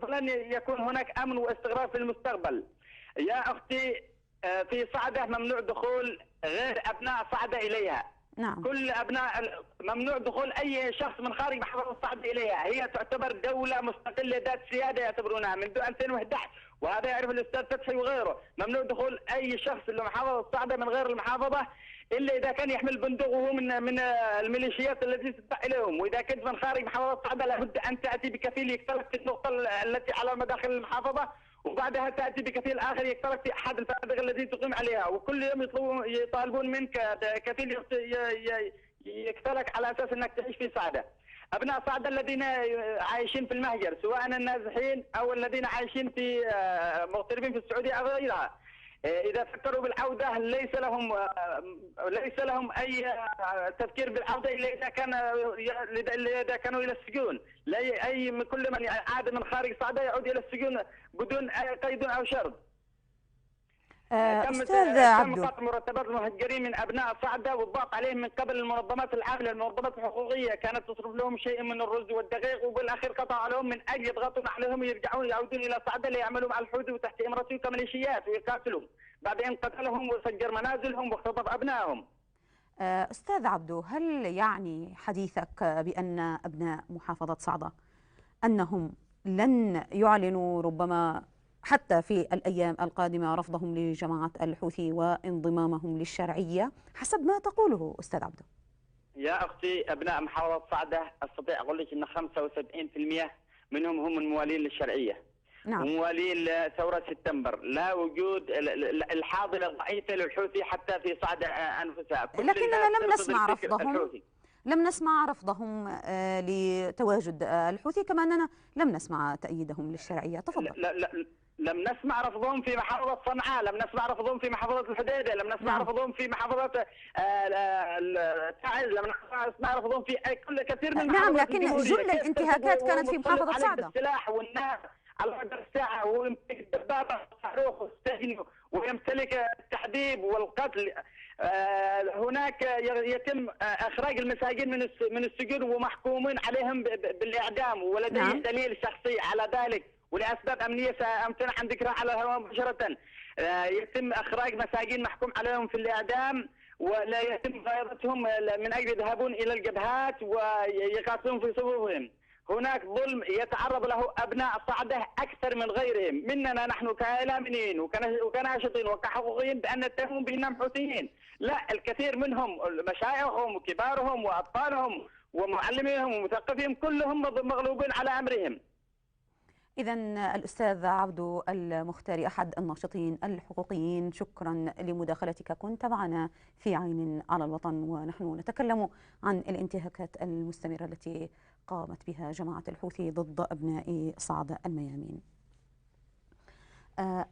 فلن يكون هناك امن واستقرار في المستقبل. يا اختي، في صعده ممنوع دخول غير ابناء صعده اليها. نعم. كل ابناء ممنوع دخول اي شخص من خارج محافظه صعده اليها. هي تعتبر دوله مستقله ذات سياده يعتبرونها منذ 2011، وهذا يعرف الاستاذ فتحي وغيره. ممنوع دخول اي شخص لمحافظه صعده من غير المحافظه الا اذا كان يحمل بندق وهو من الميليشيات التي تتبع اليهم. واذا كنت من خارج محافظه صعده لابد ان تاتي بكفيل يكترث في النقطه التي على مداخل المحافظه، وبعدها تاتي بكفيل اخر يكترث في احد الفنادق التي تقيم عليها. وكل يوم يطالبون منك كفيل يكتلك على اساس انك تعيش في صعده. ابناء صعده الذين عايشين في المهجر، سواء النازحين او الذين عايشين في مغتربين في السعوديه او غيرها، إذا فكروا بالعودة ليس لهم أي تفكير بالعودة إلا إذا كانوا إلى السجون. كل من عاد من خارج صعدة يعود إلى السجون بدون قيد أو شرط. أستاذ عبدو، تم قطع مرتبات المهجرين من أبناء صعدة والضغط عليهم من قبل المنظمات العاملة، المنظمات الحقوقية كانت تصرف لهم شيء من الرز والدقيق، وبالأخير قطعوا لهم من أجل يضغطون عليهم يعودون إلى صعدة ليعملوا مع الحوثي وتحت إمرتهم كميليشيات ويقاتلهم، بعدين قتلهم وسجر منازلهم واختطف أبنائهم. أستاذ عبدو، هل يعني حديثك بأن أبناء محافظة صعدة أنهم لن يعلنوا ربما حتى في الأيام القادمة رفضهم لجماعة الحوثي وانضمامهم للشرعية حسب ما تقوله أستاذ عبدو؟ يا أختي، أبناء محافظة صعدة أستطيع أقول لك أن 75% منهم هم الموالين للشرعية. نعم. وموالين ثورة سبتمبر، لا وجود الحاضنة ضعيفة للحوثي حتى في صعدة أنفسها. لكننا لم نسمع رفضهم لتواجد الحوثي، كما أننا لم نسمع تأييدهم للشرعية. تفضل. لم نسمع رفضهم في محافظة صنعاء، لم نسمع رفضهم في محافظة الحديدة، لم نسمع رفضهم في محافظة تعز، لم نسمع رفضهم في كل كثير من نعم، لكن جل الانتهاكات كانت في محافظة صعدة. السلاح والنار على مدار الساعة، ويمتلك الدبابة والصاروخ والسجن، ويمتلك التعذيب والقتل. هناك يتم إخراج المساجين من السجون ومحكومين عليهم بالإعدام، ولديه نعم. دليل شخصي على ذلك، ولأسباب أمنية سأمتنع عن ذكرها على الهواء مباشرة. يتم إخراج مساجين محكوم عليهم في الإعدام، ولا يتم غيرتهم من أجل يذهبون إلى الجبهات ويقاتلون في صفوفهم. هناك ظلم يتعرض له أبناء صعدة أكثر من غيرهم مننا نحن كإعلاميين وكناشطين وكحقوقيين بأن نتهمهم بأنهم حوثيين. لا، الكثير منهم مشايخهم وكبارهم وأطفالهم ومعلميهم ومثقفيهم كلهم مغلوبين على أمرهم. إذا الأستاذ عبدو المختاري أحد الناشطين الحقوقيين، شكرا لمداخلتك. كنت معنا في عين على الوطن ونحن نتكلم عن الانتهاكات المستمرة التي قامت بها جماعة الحوثي ضد أبناء صعدة الميامين.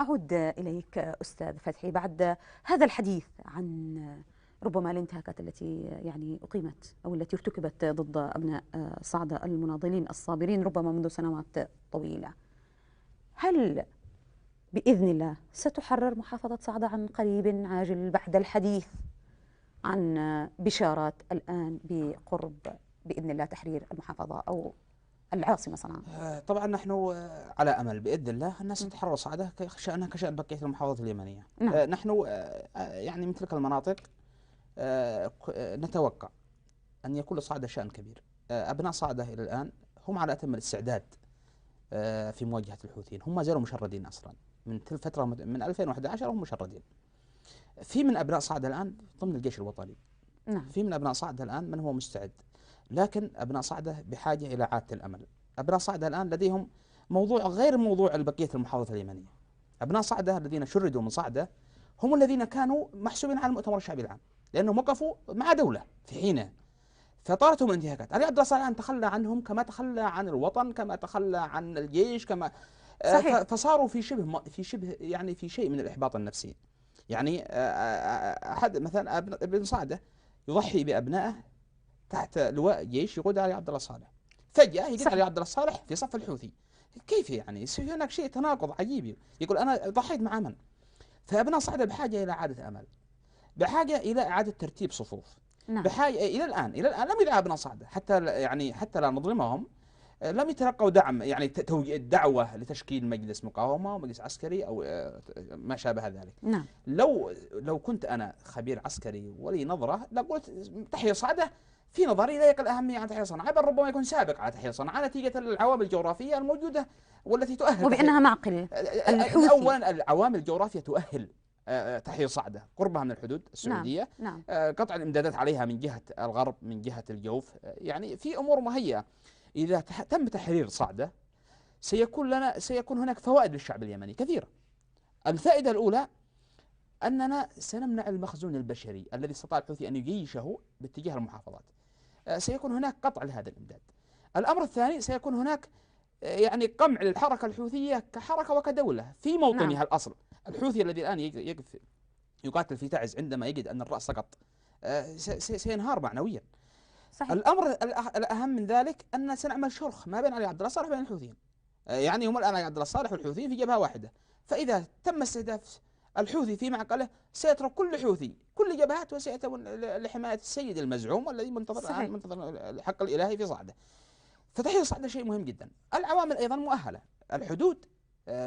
أعود إليك أستاذ فتحي بعد هذا الحديث عن ربما الانتهاكات التي يعني أقيمت أو التي ارتكبت ضد أبناء صعدة المناضلين الصابرين ربما منذ سنوات طويلة. هل بإذن الله ستحرر محافظة صعدة عن قريب عاجل بعد الحديث عن بشارات الآن بقرب بإذن الله تحرير المحافظة أو العاصمة صنعاء؟ طبعا نحن على أمل بإذن الله الناس تتحرر صعدة كشأنها كشأن بقية المحافظات اليمنية. نعم. نحن يعني من تلك المناطق نتوقع أن يكون لصعدة شأن كبير. أبناء صعدة إلى الآن هم على أتم الاستعداد في مواجهة الحوثيين، هم ما زالوا مشردين أصلا من تلك الفترة من 2011 هم مشردين. في من أبناء صعدة الآن ضمن الجيش الوطني. نعم. في من أبناء صعدة الآن من هو مستعد، لكن أبناء صعدة بحاجة إلى عادة الأمل. أبناء صعدة الآن لديهم موضوع غير موضوع بقية المحافظات اليمنية. أبناء صعدة الذين شردوا من صعدة هم الذين كانوا محسوبين على المؤتمر الشعبي العام، لأنهم وقفوا مع دولة في حينه فطارتهم الانتهاكات. علي عبد الله صالح تخلى عنهم كما تخلى عن الوطن، كما تخلى عن الجيش، كما صحيح. فصاروا في شبه يعني في شيء من الإحباط النفسي. يعني أحد مثلا ابن صعدة يضحي بأبنائه تحت لواء جيش يقود علي عبد الله صالح، فجأة يقول علي عبد الله صالح في صف الحوثي. كيف يعني؟ يصير هناك شيء تناقض عجيب، يقول أنا ضحيت مع من؟ فأبناء صعدة بحاجة إلى إعادة أمل، بحاجة إلى إعادة ترتيب صفوف. نعم. بحاجة إلى الآن لم يدعى أبناء صعدة حتى لا نظلمهم، لم يتلقوا دعم، يعني دعوة لتشكيل مجلس مقاومة ومجلس عسكري أو ما شابه ذلك. نعم. لو كنت أنا خبير عسكري ولي نظرة لقلت تحرير صعدة في نظري لا يقل أهمية عن تحرير صنعاء، بل ربما يكون سابق على تحرير صنعاء نتيجة العوامل الجغرافية الموجودة والتي تؤهل وبأنها معقل الحوثي. أولا العوامل الجغرافية تؤهل تحرير صعدة، قربها من الحدود السعودية. نعم. قطع الإمدادات عليها من جهة الغرب من جهة الجوف، يعني في أمور مهيئة. إذا تم تحرير صعدة سيكون هناك فوائد للشعب اليمني كثيرة. الفائدة الأولى أننا سنمنع المخزون البشري الذي استطاع الحوثي أن يجيشه باتجاه المحافظات. سيكون هناك قطع لهذا الإمداد. الأمر الثاني سيكون هناك يعني قمع للحركة الحوثية كحركة وكدولة في موطنها. نعم. الأصل الحوثي الذي الآن يقف يقاتل في تعز عندما يجد أن الرأس سقط سينهار معنويا. صحيح. الأمر الأهم من ذلك أن سنعمل شرخ ما بين علي عبد الله صالح وبين الحوثيين. يعني هم الآن علي عبد الله صالح والحوثيين في جبهة واحدة، فإذا تم استهداف الحوثي في معقله سيترك كل حوثي كل جبهات وسيأتون لحماية السيد المزعوم الذي منتظر الحق الإلهي في صعدة. فتحرير صعدة شيء مهم جدا. العوامل أيضا مؤهلة. الحدود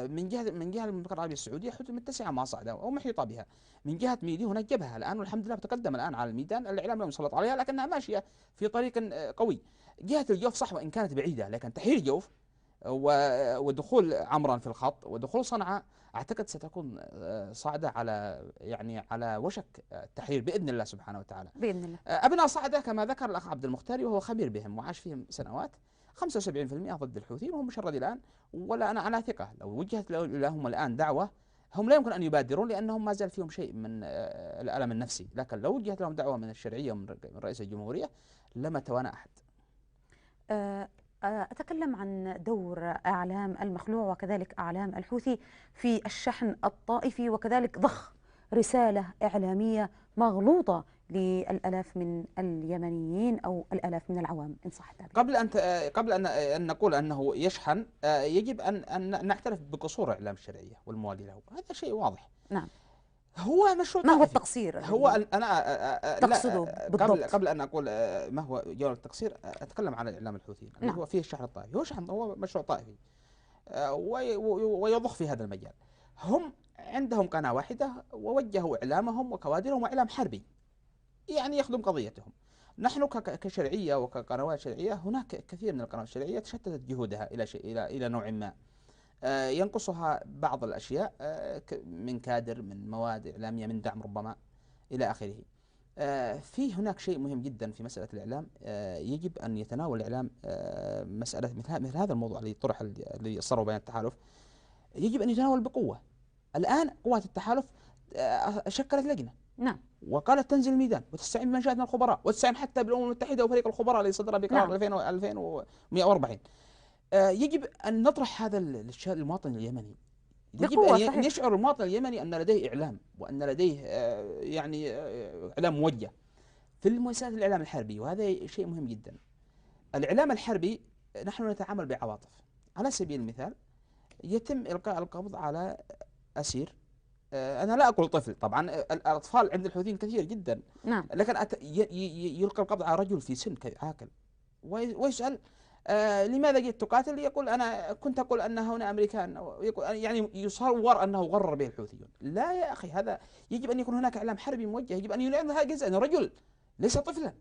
من جهة المملكة العربية السعودية حدود متسعة مع صعدة ومحيطة بها. من جهة ميدي هناك جبهة الآن والحمد لله تقدم الآن على الميدان، الإعلام لم يسلط عليها لكنها ماشية في طريق قوي. جهة الجوف صح وإن كانت بعيدة، لكن تحرير الجوف ودخول عمران في الخط ودخول صنعاء أعتقد ستكون صعدة على وشك التحرير بإذن الله سبحانه وتعالى. بإذن الله. أبناء صعدة كما ذكر الأخ عبد المختار وهو خبير بهم وعاش فيهم سنوات 75% ضد الحوثيين وهم مشرد الآن، ولا أنا على ثقة لو وجهت لهم الآن دعوة هم لا يمكن أن يبادرون لأنهم ما زال فيهم شيء من الألم النفسي، لكن لو وجهت لهم دعوة من الشرعية ومن رئيس الجمهورية لما توانى أحد. أتكلم عن دور أعلام المخلوع وكذلك أعلام الحوثي في الشحن الطائفي وكذلك ضخ رسالة إعلامية مغلوطة للآلاف من اليمنيين أو الآلاف من العوام إن صح التعبير. قبل أن نقول أنه يشحن يجب أن نعترف بقصور إعلام الشرعية والموالي له، هذا شيء واضح. نعم. هو مشروع ما هو التقصير؟ هو أنا تقصده بالضبط. قبل أن أقول ما هو جوهر التقصير أتكلم عن الإعلام الحوثي. نعم. هو فيه الشحن الطائفي، هو مشروع طائفي ويضخ في هذا المجال. هم عندهم قناة واحدة ووجهوا إعلامهم وكوادرهم إعلام حربي يعني يخدم قضيتهم. نحن كشرعية وكقنوات شرعية هناك كثير من القنوات الشرعية تشتتت جهودها إلى نوع ما، ينقصها بعض الأشياء من كادر من مواد إعلامية من دعم ربما إلى آخره. في هناك شيء مهم جدا في مسألة الإعلام، يجب أن يتناول الإعلام مسألة مثل هذا الموضوع الذي طرح الذي أصروا بين التحالف، يجب أن يتناول بقوة. الآن قوات التحالف شكلت لجنة. نعم. وقالت تنزل الميدان وتستعين بمن شاءت من الخبراء وتستعين حتى بالأمم المتحدة وفريق الخبراء الذي صدر بقرار 2140. يجب أن نطرح هذا المواطن اليمني، يجب أن يشعر المواطن اليمني أن لديه إعلام وأن لديه إعلام موجه في مسألة الإعلام الحربي، وهذا شيء مهم جدا. الإعلام الحربي نحن نتعامل بعواطف. على سبيل المثال يتم إلقاء القبض على أسير، أنا لا أقول طفل، طبعا الأطفال عند الحوثيين كثير جدا. نعم. لكن يلقى القبض على رجل في سن عاقل ويسأل لماذا جئت تقاتل؟ يقول أنا كنت أقول أن هنا أمريكان، يعني يصور أنه غرر به الحوثيون. لا يا أخي، هذا يجب أن يكون هناك إعلام حربي موجه، يجب أن ينعم هذا الجزء، أنه رجل ليس طفلا.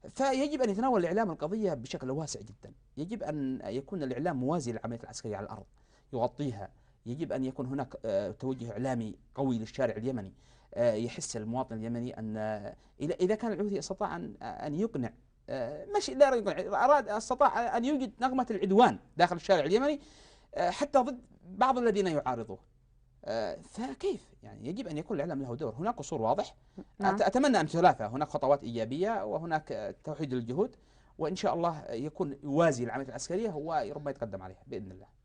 فيجب أن يتناول الإعلام القضية بشكل واسع جدا. يجب أن يكون الإعلام موازي للعملية العسكرية على الأرض يغطيها. يجب أن يكون هناك توجه إعلامي قوي للشارع اليمني، يحس المواطن اليمني أن إذا كان الحوثي استطاع أن يقنع، مش لا يقنع، أراد استطاع أن يوجد نغمة العدوان داخل الشارع اليمني حتى ضد بعض الذين يعارضوه، فكيف يعني يجب أن يكون الإعلام له دور. هناك قصور واضح. نعم. أتمنى أن تتلافى، هناك خطوات إيجابية وهناك توحيد الجهود، وإن شاء الله يكون يوازي العملية العسكرية وربما يتقدم عليها بإذن الله.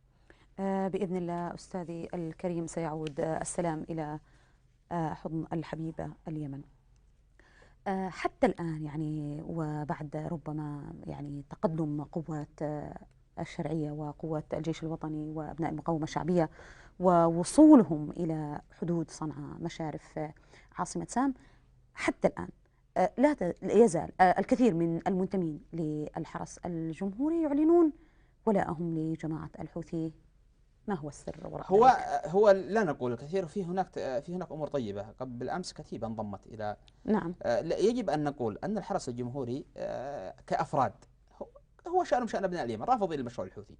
بإذن الله أستاذي الكريم سيعود السلام إلى حضن الحبيبة اليمن. حتى الآن يعني وبعد ربما يعني تقدم قوات الشرعية وقوات الجيش الوطني وأبناء المقاومة الشعبية ووصولهم إلى حدود صنعاء مشارف عاصمة سام، حتى الآن لا يزال الكثير من المنتمين للحرس الجمهوري يعلنون ولائهم لجماعة الحوثي؟ ما هو السر وراء هو ذلك؟ هو لا نقول الكثير، في هناك امور طيبه. قبل بالامس كتيبه انضمت الى نعم. يجب ان نقول ان الحرس الجمهوري كافراد هو شأنهم شأن ابناء اليمن رافضين للمشروع الحوثي،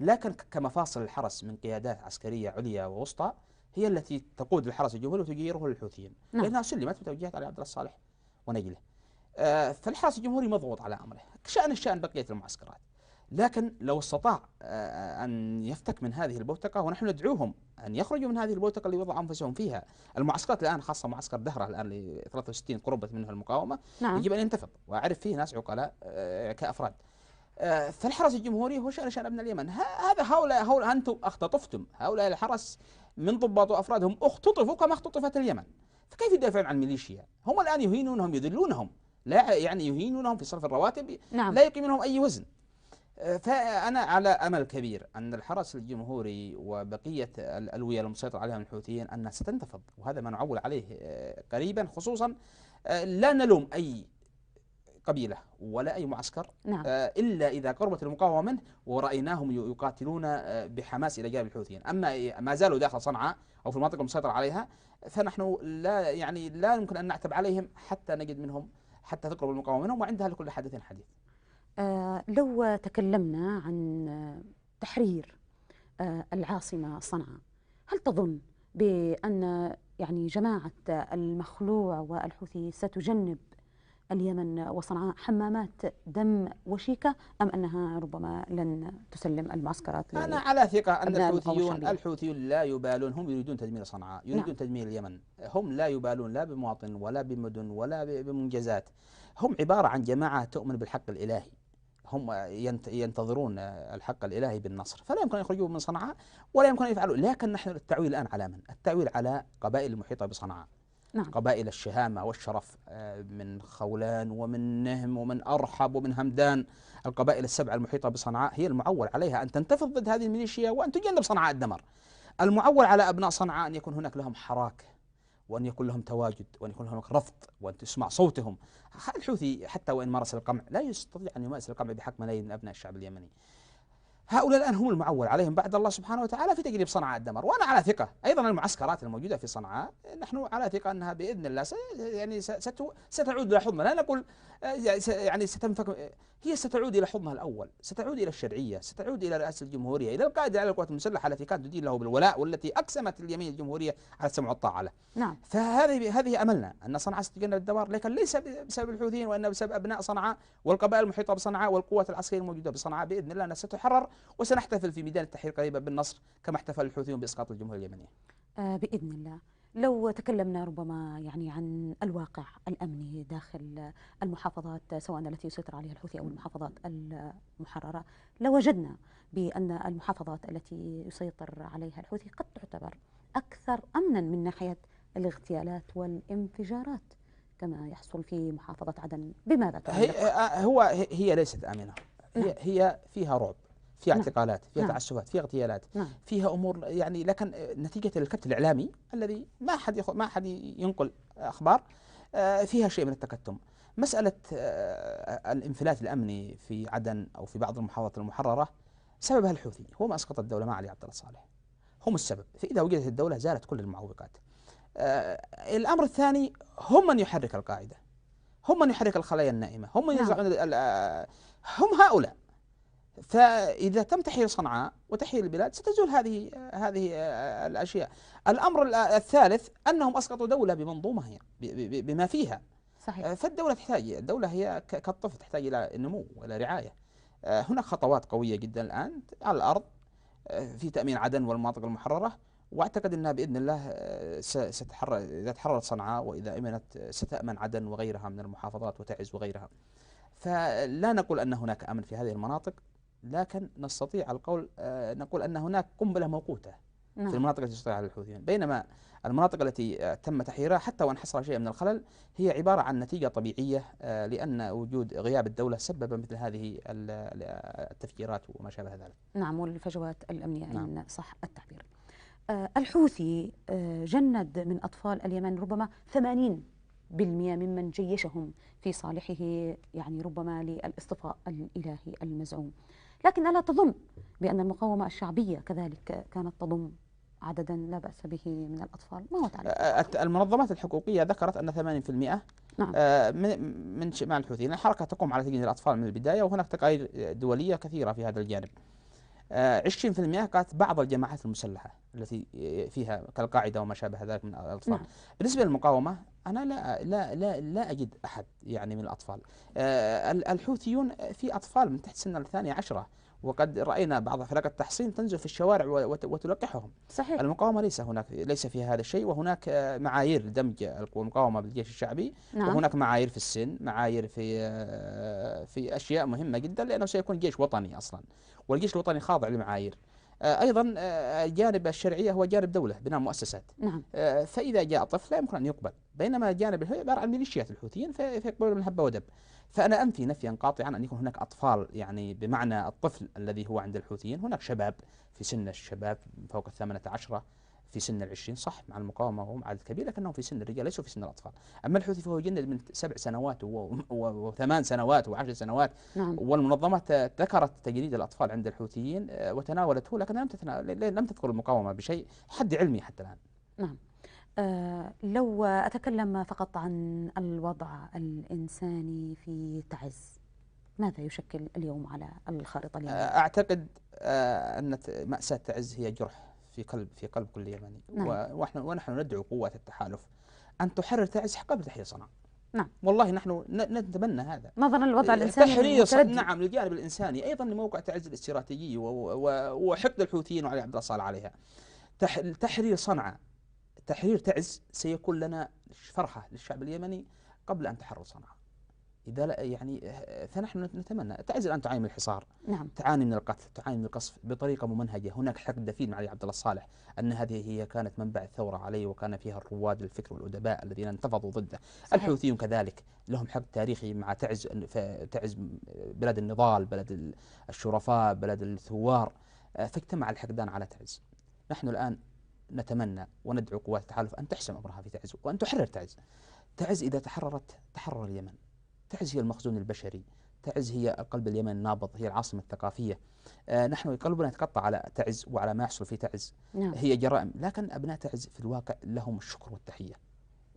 لكن كمفاصل الحرس من قيادات عسكريه عليا ووسطى هي التي تقود الحرس الجمهوري وتجيره للحوثيين، نعم. لانها سلمت وتوجهت على عبد الله الصالح ونجله. فالحرس الجمهوري مضغوط على امره الشأن بقيه المعسكرات، لكن لو استطاع أن يفتك من هذه البوتقة، ونحن ندعوهم أن يخرجوا من هذه البوتقة اللي وضعوا أنفسهم فيها. المعسكرات الآن خاصة معسكر دهرة الآن ل 63 قربت منه المقاومة، نعم. يجب أن ينتفض، وأعرف فيه ناس عقلاء كأفراد. فالحرس الجمهوري هو شأن ابن اليمن. هذا هؤلاء أنتم اختطفتم، هؤلاء الحرس من ضباط وأفرادهم اختطفوا كما اختطفت اليمن، فكيف يدافعون عن ميليشيا؟ هم الآن يهينونهم يذلونهم، لا يعني يهينونهم في صرف الرواتب، نعم. لا يقيم لهم أي وزن. فأنا على أمل كبير أن الحرس الجمهوري وبقية الألوية المسيطر عليها من الحوثيين أنها ستنتفض، وهذا ما نعول عليه قريبا. خصوصا لا نلوم أي قبيلة ولا أي معسكر، نعم. إلا إذا قربت المقاومة منه ورأيناهم يقاتلون بحماس إلى جانب الحوثيين. أما ما زالوا داخل صنعاء أو في المناطق المسيطرة عليها، فنحن لا يمكن أن نعتب عليهم حتى نجد منهم، حتى تقرب المقاومة منهم، وعندها لكل حدث حديث. لو تكلمنا عن تحرير العاصمة صنعاء، هل تظن بأن يعني جماعة المخلوع والحوثي ستجنب اليمن وصنعاء حمامات دم وشيكة، أم أنها ربما لن تسلم المعسكرات؟ أنا على ثقة أن الشعبية. الحوثيون لا يبالون، هم يريدون تدمير صنعاء، يريدون نعم. تدمير اليمن. هم لا يبالون لا بمواطن ولا بمدن ولا بمنجزات. هم عبارة عن جماعة تؤمن بالحق الإلهي، هم ينتظرون الحق الإلهي بالنصر، فلا يمكن أن يخرجوا من صنعاء ولا يمكن أن يفعلوا. لكن نحن التعويل الآن على من؟ التعويل على قبائل المحيطة بصنعاء. نعم. قبائل الشهامة والشرف من خولان ومن نهم ومن أرحب ومن همدان، القبائل السبعة المحيطة بصنعاء هي المعول عليها أن تنتفض ضد هذه الميليشيا وأن تجنب صنعاء الدمر. المعول على أبناء صنعاء أن يكون هناك لهم حراك، وأن يكون لهم تواجد، وأن يكون هناك رفض، وأن تسمع صوتهم. الحوثي حتى وإن مارس القمع لا يستطيع أن يمارس القمع بحق ملايين من أبناء الشعب اليمني. هؤلاء الآن هم المعول عليهم بعد الله سبحانه وتعالى في تجريب صنعاء الدمر. وأنا على ثقة أيضا المعسكرات الموجودة في صنعاء، نحن على ثقة أنها بإذن الله ستعود إلى حضنها. لا نقول يعني ستنفك، هي ستعود إلى حضنها الأول، ستعود إلى الشرعية، ستعود إلى رئاسة الجمهورية، إلى القائد على القوات المسلحة التي كانت تدين له بالولاء، والتي أقسمت اليمين الجمهورية على السمع والطاعة له. نعم. فهذه أملنا أن صنعاء ستتجنب الدمار، لكن ليس بسبب الحوثيين، وإنما بسبب أبناء صنعاء والقبائل المحيطة بصنعاء والقوات العسكرية الموجودة بصنعاء. بإذن الله أنها ستحرر، وسنحتفل في ميدان التحرير قريبا بالنصر كما احتفل الحوثيون بإسقاط الجمهورية اليمنية. بإذن الله. لو تكلمنا ربما يعني عن الواقع الأمني داخل المحافظات، سواء التي يسيطر عليها الحوثي أو المحافظات المحررة، لوجدنا بأن المحافظات التي يسيطر عليها الحوثي قد تعتبر أكثر أمنا من ناحية الاغتيالات والانفجارات كما يحصل في محافظة عدن. بماذا تعلق؟ هي ليست آمنة. هي فيها رعب، فيها اعتقالات، فيها تعسفات، فيها اغتيالات، فيها امور يعني، لكن نتيجه الكبت الاعلامي الذي ما حد ينقل اخبار، فيها شيء من التكتم. مساله الانفلات الامني في عدن او في بعض المحافظات المحرره سببها الحوثي، هو ما اسقط الدوله مع علي عبد الله صالح، هم السبب. فاذا وجدت الدوله زالت كل المعوقات. الامر الثاني، هم من يحرك القاعده، هم من يحرك الخلايا النائمه، هم من يزرعون هم هؤلاء. فإذا تم تحرير صنعاء وتحرير البلاد ستزول هذه الأشياء. الأمر الثالث أنهم أسقطوا دولة بمنظومها بما فيها. صحيح. الدولة هي كالطفل، تحتاج إلى نمو وإلى رعاية. هناك خطوات قوية جدا الآن على الأرض في تأمين عدن والمناطق المحررة، وأعتقد أنها بإذن الله ستتحرر. إذا تحررت صنعاء وإذا أمنت ستأمن عدن وغيرها من المحافظات وتعز وغيرها. فلا نقول أن هناك أمن في هذه المناطق، لكن نستطيع القول نقول أن هناك قنبلة موقوتة في المناطق التي تسيطر على الحوثيين، بينما المناطق التي تم تحريرها حتى وإن حصل شيء من الخلل هي عبارة عن نتيجة طبيعية، لأن وجود غياب الدولة سبب مثل هذه التفجيرات وما شابه ذلك. نعم، والفجوات الأمنية إن صح التعبير. الحوثي جند من أطفال اليمن ربما 80% ممن جيشهم في صالحه، يعني ربما للاصطفاء الإلهي المزعوم. لكن ألا تظن بأن المقاومة الشعبية كذلك كانت تضم عددا لا بأس به من الأطفال؟ ما هو تعريف؟ المنظمات الحقوقية ذكرت أن 80% نعم. من شمال الحوثيين. الحركة تقوم على تجنيد الأطفال من البداية، وهناك تقارير دولية كثيرة في هذا الجانب. 20% كانت بعض الجماعات المسلحة التي فيها كالقاعدة وما شابه ذلك من الأطفال. نعم. بالنسبة للمقاومة أنا لا أجد أحد يعني من الأطفال. الحوثيون في أطفال من تحت سن 12، وقد رأينا بعض فرق التحصين تنزل في الشوارع وتلقحهم. صحيح. المقاومة ليس فيها هذا الشيء، وهناك معايير دمج المقاومة بالجيش الشعبي. نعم. وهناك معايير في السن، معايير في أشياء مهمة جدا، لأنه سيكون جيش وطني أصلا، والجيش الوطني خاضع لمعايير. أيضا الجانب الشرعية هو جانب دولة، بناء مؤسسات. نعم. فإذا جاء طفل لا يمكن أن يقبل، بينما الجانب هو عبارة عن ميليشيات الحوثيين فيقبلون من هبة ودب. فأنا أنفي نفيا قاطعا أن يكون هناك أطفال، يعني بمعنى الطفل الذي هو عند الحوثيين. هناك شباب في سن الشباب فوق 18، في سن 20 صح، مع المقاومة وهم عدد كبير، لكنهم في سن الرجال ليسوا في سن الأطفال. أما الحوثي فهو يجند من 7 سنوات و8 سنوات و10 سنوات. نعم. والمنظمات ذكرت تجنيد الأطفال عند الحوثيين وتناولته، لكن لم تذكر المقاومة بشيء حد علمي حتى الآن. نعم. لو أتكلم فقط عن الوضع الإنساني في تعز، ماذا يشكل اليوم على الخارطة اليمنية؟ أعتقد أن مأساة تعز هي جرح في قلب كل يمني. نعم. ونحن ندعو قوات التحالف أن تحرر تعز قبل تحرير صنعاء. نعم. والله نحن نتمنى هذا نظرا للوضع الإنساني تحرير. نعم، للجانب الإنساني، أيضا لموقع تعز الاستراتيجي وحقد الحوثيين وعلي عبد الله صالح عليها. تحرير صنعاء، تحرير تعز سيكون لنا فرحة للشعب اليمني قبل أن تحرر صنعاء. إذا لا يعني فنحن نتمنى. تعز الآن تعاني من الحصار. نعم. تعاني من القتل، تعاني من القصف بطريقة ممنهجة. هناك حقد دفين مع علي عبد الله صالح أن هذه هي كانت منبع الثورة عليه، وكان فيها الرواد الفكر والأدباء الذين انتفضوا ضده. صحيح. الحوثيون كذلك لهم حقد تاريخي مع تعز. تعز بلد النضال، بلد الشرفاء، بلد الثوار، فاجتمع الحقدان على تعز. نحن الآن نتمنى وندعو قوات التحالف أن تحسم أمرها في تعز وأن تحرر تعز. تعز إذا تحررت تحرر اليمن. تعز هي المخزون البشري، تعز هي قلب اليمن النابض، هي العاصمة الثقافية. نحن قلبنا يتقطع على تعز وعلى ما يحصل في تعز. نعم. هي جرائم، لكن أبناء تعز في الواقع لهم الشكر والتحية.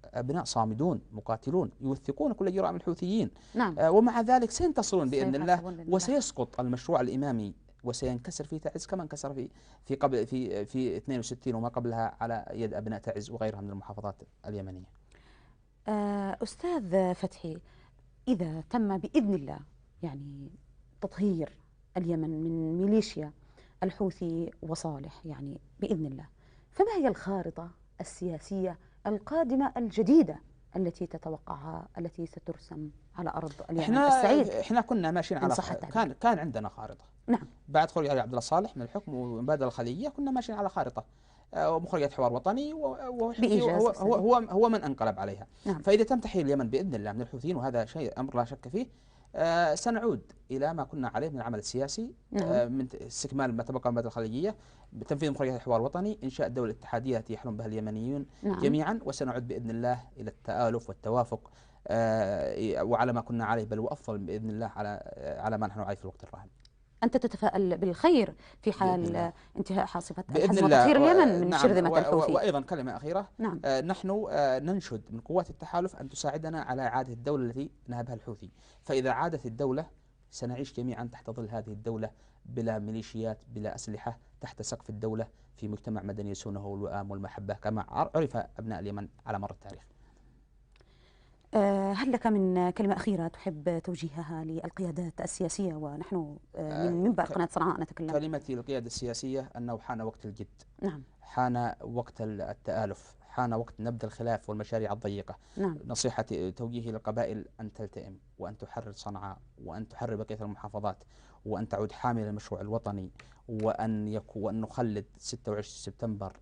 أبناء صامدون مقاتلون يوثقون كل جرائم الحوثيين. نعم. ومع ذلك سينتصرون بإذن الله، وسيسقط المشروع الإمامي وسينكسر في تعز كما انكسر في 62 وما قبلها على يد أبناء تعز وغيرها من المحافظات اليمنية. أستاذ فتحي، إذا تم بإذن الله يعني تطهير اليمن من ميليشيا الحوثي وصالح يعني بإذن الله، فما هي الخارطة السياسية القادمة الجديدة التي تتوقعها، التي سترسم على أرض اليمن السعيد؟ احنا كنا ماشيين على كان عندنا خارطة. نعم. بعد خروج علي عبد الله صالح من الحكم ومبادرة الخليجية كنا ماشيين على خارطة ومخرجات حوار وطني، هو من انقلب عليها. نعم. فإذا تم تحرير اليمن بإذن الله من الحوثيين، وهذا شيء أمر لا شك فيه، سنعود إلى ما كنا عليه من العمل السياسي. نعم. من استكمال ما تبقى من المبادرة الخليجية، بتنفيذ مخرجات الحوار الوطني، إنشاء الدولة الاتحادية التي يحلم بها اليمنيون. نعم. جميعا. وسنعود بإذن الله إلى التآلف والتوافق وعلى ما كنا عليه، بل وأفضل بإذن الله على ما نحن عليه في الوقت الراهن. أنت تتفائل بالخير في حال انتهاء حصيلة بإذن تطهير اليمن من نعم. شرذمة الحوثي. وأيضا كلمة أخيرة. نعم. نحن ننشد من قوات التحالف أن تساعدنا على إعادة الدولة التي نهبها الحوثي. فإذا عادت الدولة سنعيش جميعا تحت ظل هذه الدولة، بلا ميليشيات، بلا أسلحة، تحت سقف الدولة، في مجتمع مدني يسونه الوئام والمحبة كما عرف أبناء اليمن على مر التاريخ. هل لك من كلمة أخيرة تحب توجيهها للقيادات السياسية، ونحن من منبر قناة صنعاء نتكلم؟ كلمتي للقيادة السياسية أنه حان وقت الجد. نعم. حان وقت التآلف، حان وقت نبذ الخلاف والمشاريع الضيقة. نعم. نصيحتي توجيهي للقبائل أن تلتئم، وأن تحرر صنعاء، وأن تحرر بقية المحافظات، وأن تعود حاملة للمشروع الوطني، وأن نخلد 26 سبتمبر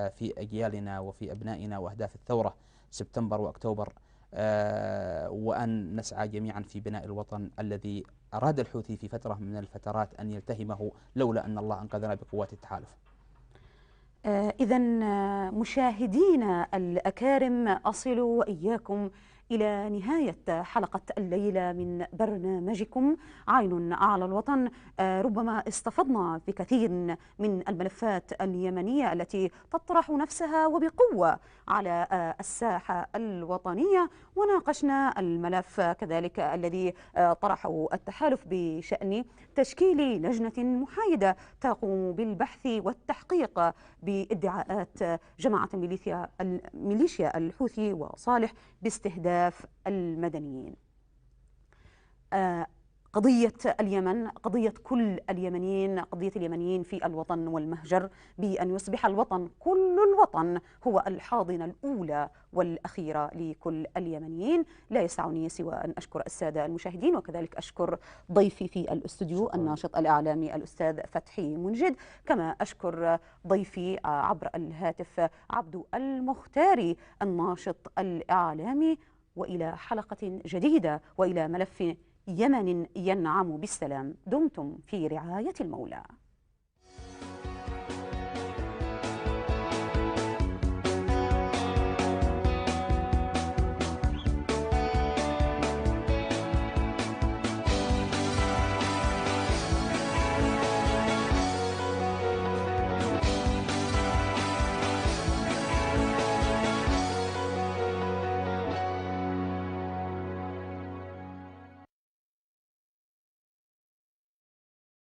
في أجيالنا وفي أبنائنا وأهداف الثورة سبتمبر وأكتوبر. وأن نسعى جميعا في بناء الوطن الذي أراد الحوثي في فترة من الفترات أن يلتهمه، لولا أن الله أنقذنا بقوات التحالف. إذن مشاهدينا الأكارم، أصل وإياكم إلى نهاية حلقة الليلة من برنامجكم عين على الوطن. ربما استفضنا في كثير من الملفات اليمنية التي تطرح نفسها وبقوة على الساحة الوطنية، وناقشنا الملف كذلك الذي طرحه التحالف بشأن تشكيل لجنة محايدة تقوم بالبحث والتحقيق بادعاءات جماعة ميليشيا الحوثي وصالح باستهداف المدنيين. قضية اليمن قضية كل اليمنيين، قضية اليمنيين في الوطن والمهجر، بأن يصبح الوطن كل الوطن هو الحاضنة الأولى والأخيرة لكل اليمنيين. لا يسعني سوى أن أشكر السادة المشاهدين، وكذلك أشكر ضيفي في الاستوديو الناشط الإعلامي الأستاذ فتحي منجد، كما أشكر ضيفي عبر الهاتف عبدو المختاري الناشط الإعلامي. وإلى حلقة جديدة وإلى ملف يمن ينعم بالسلام. دمتم في رعاية المولى.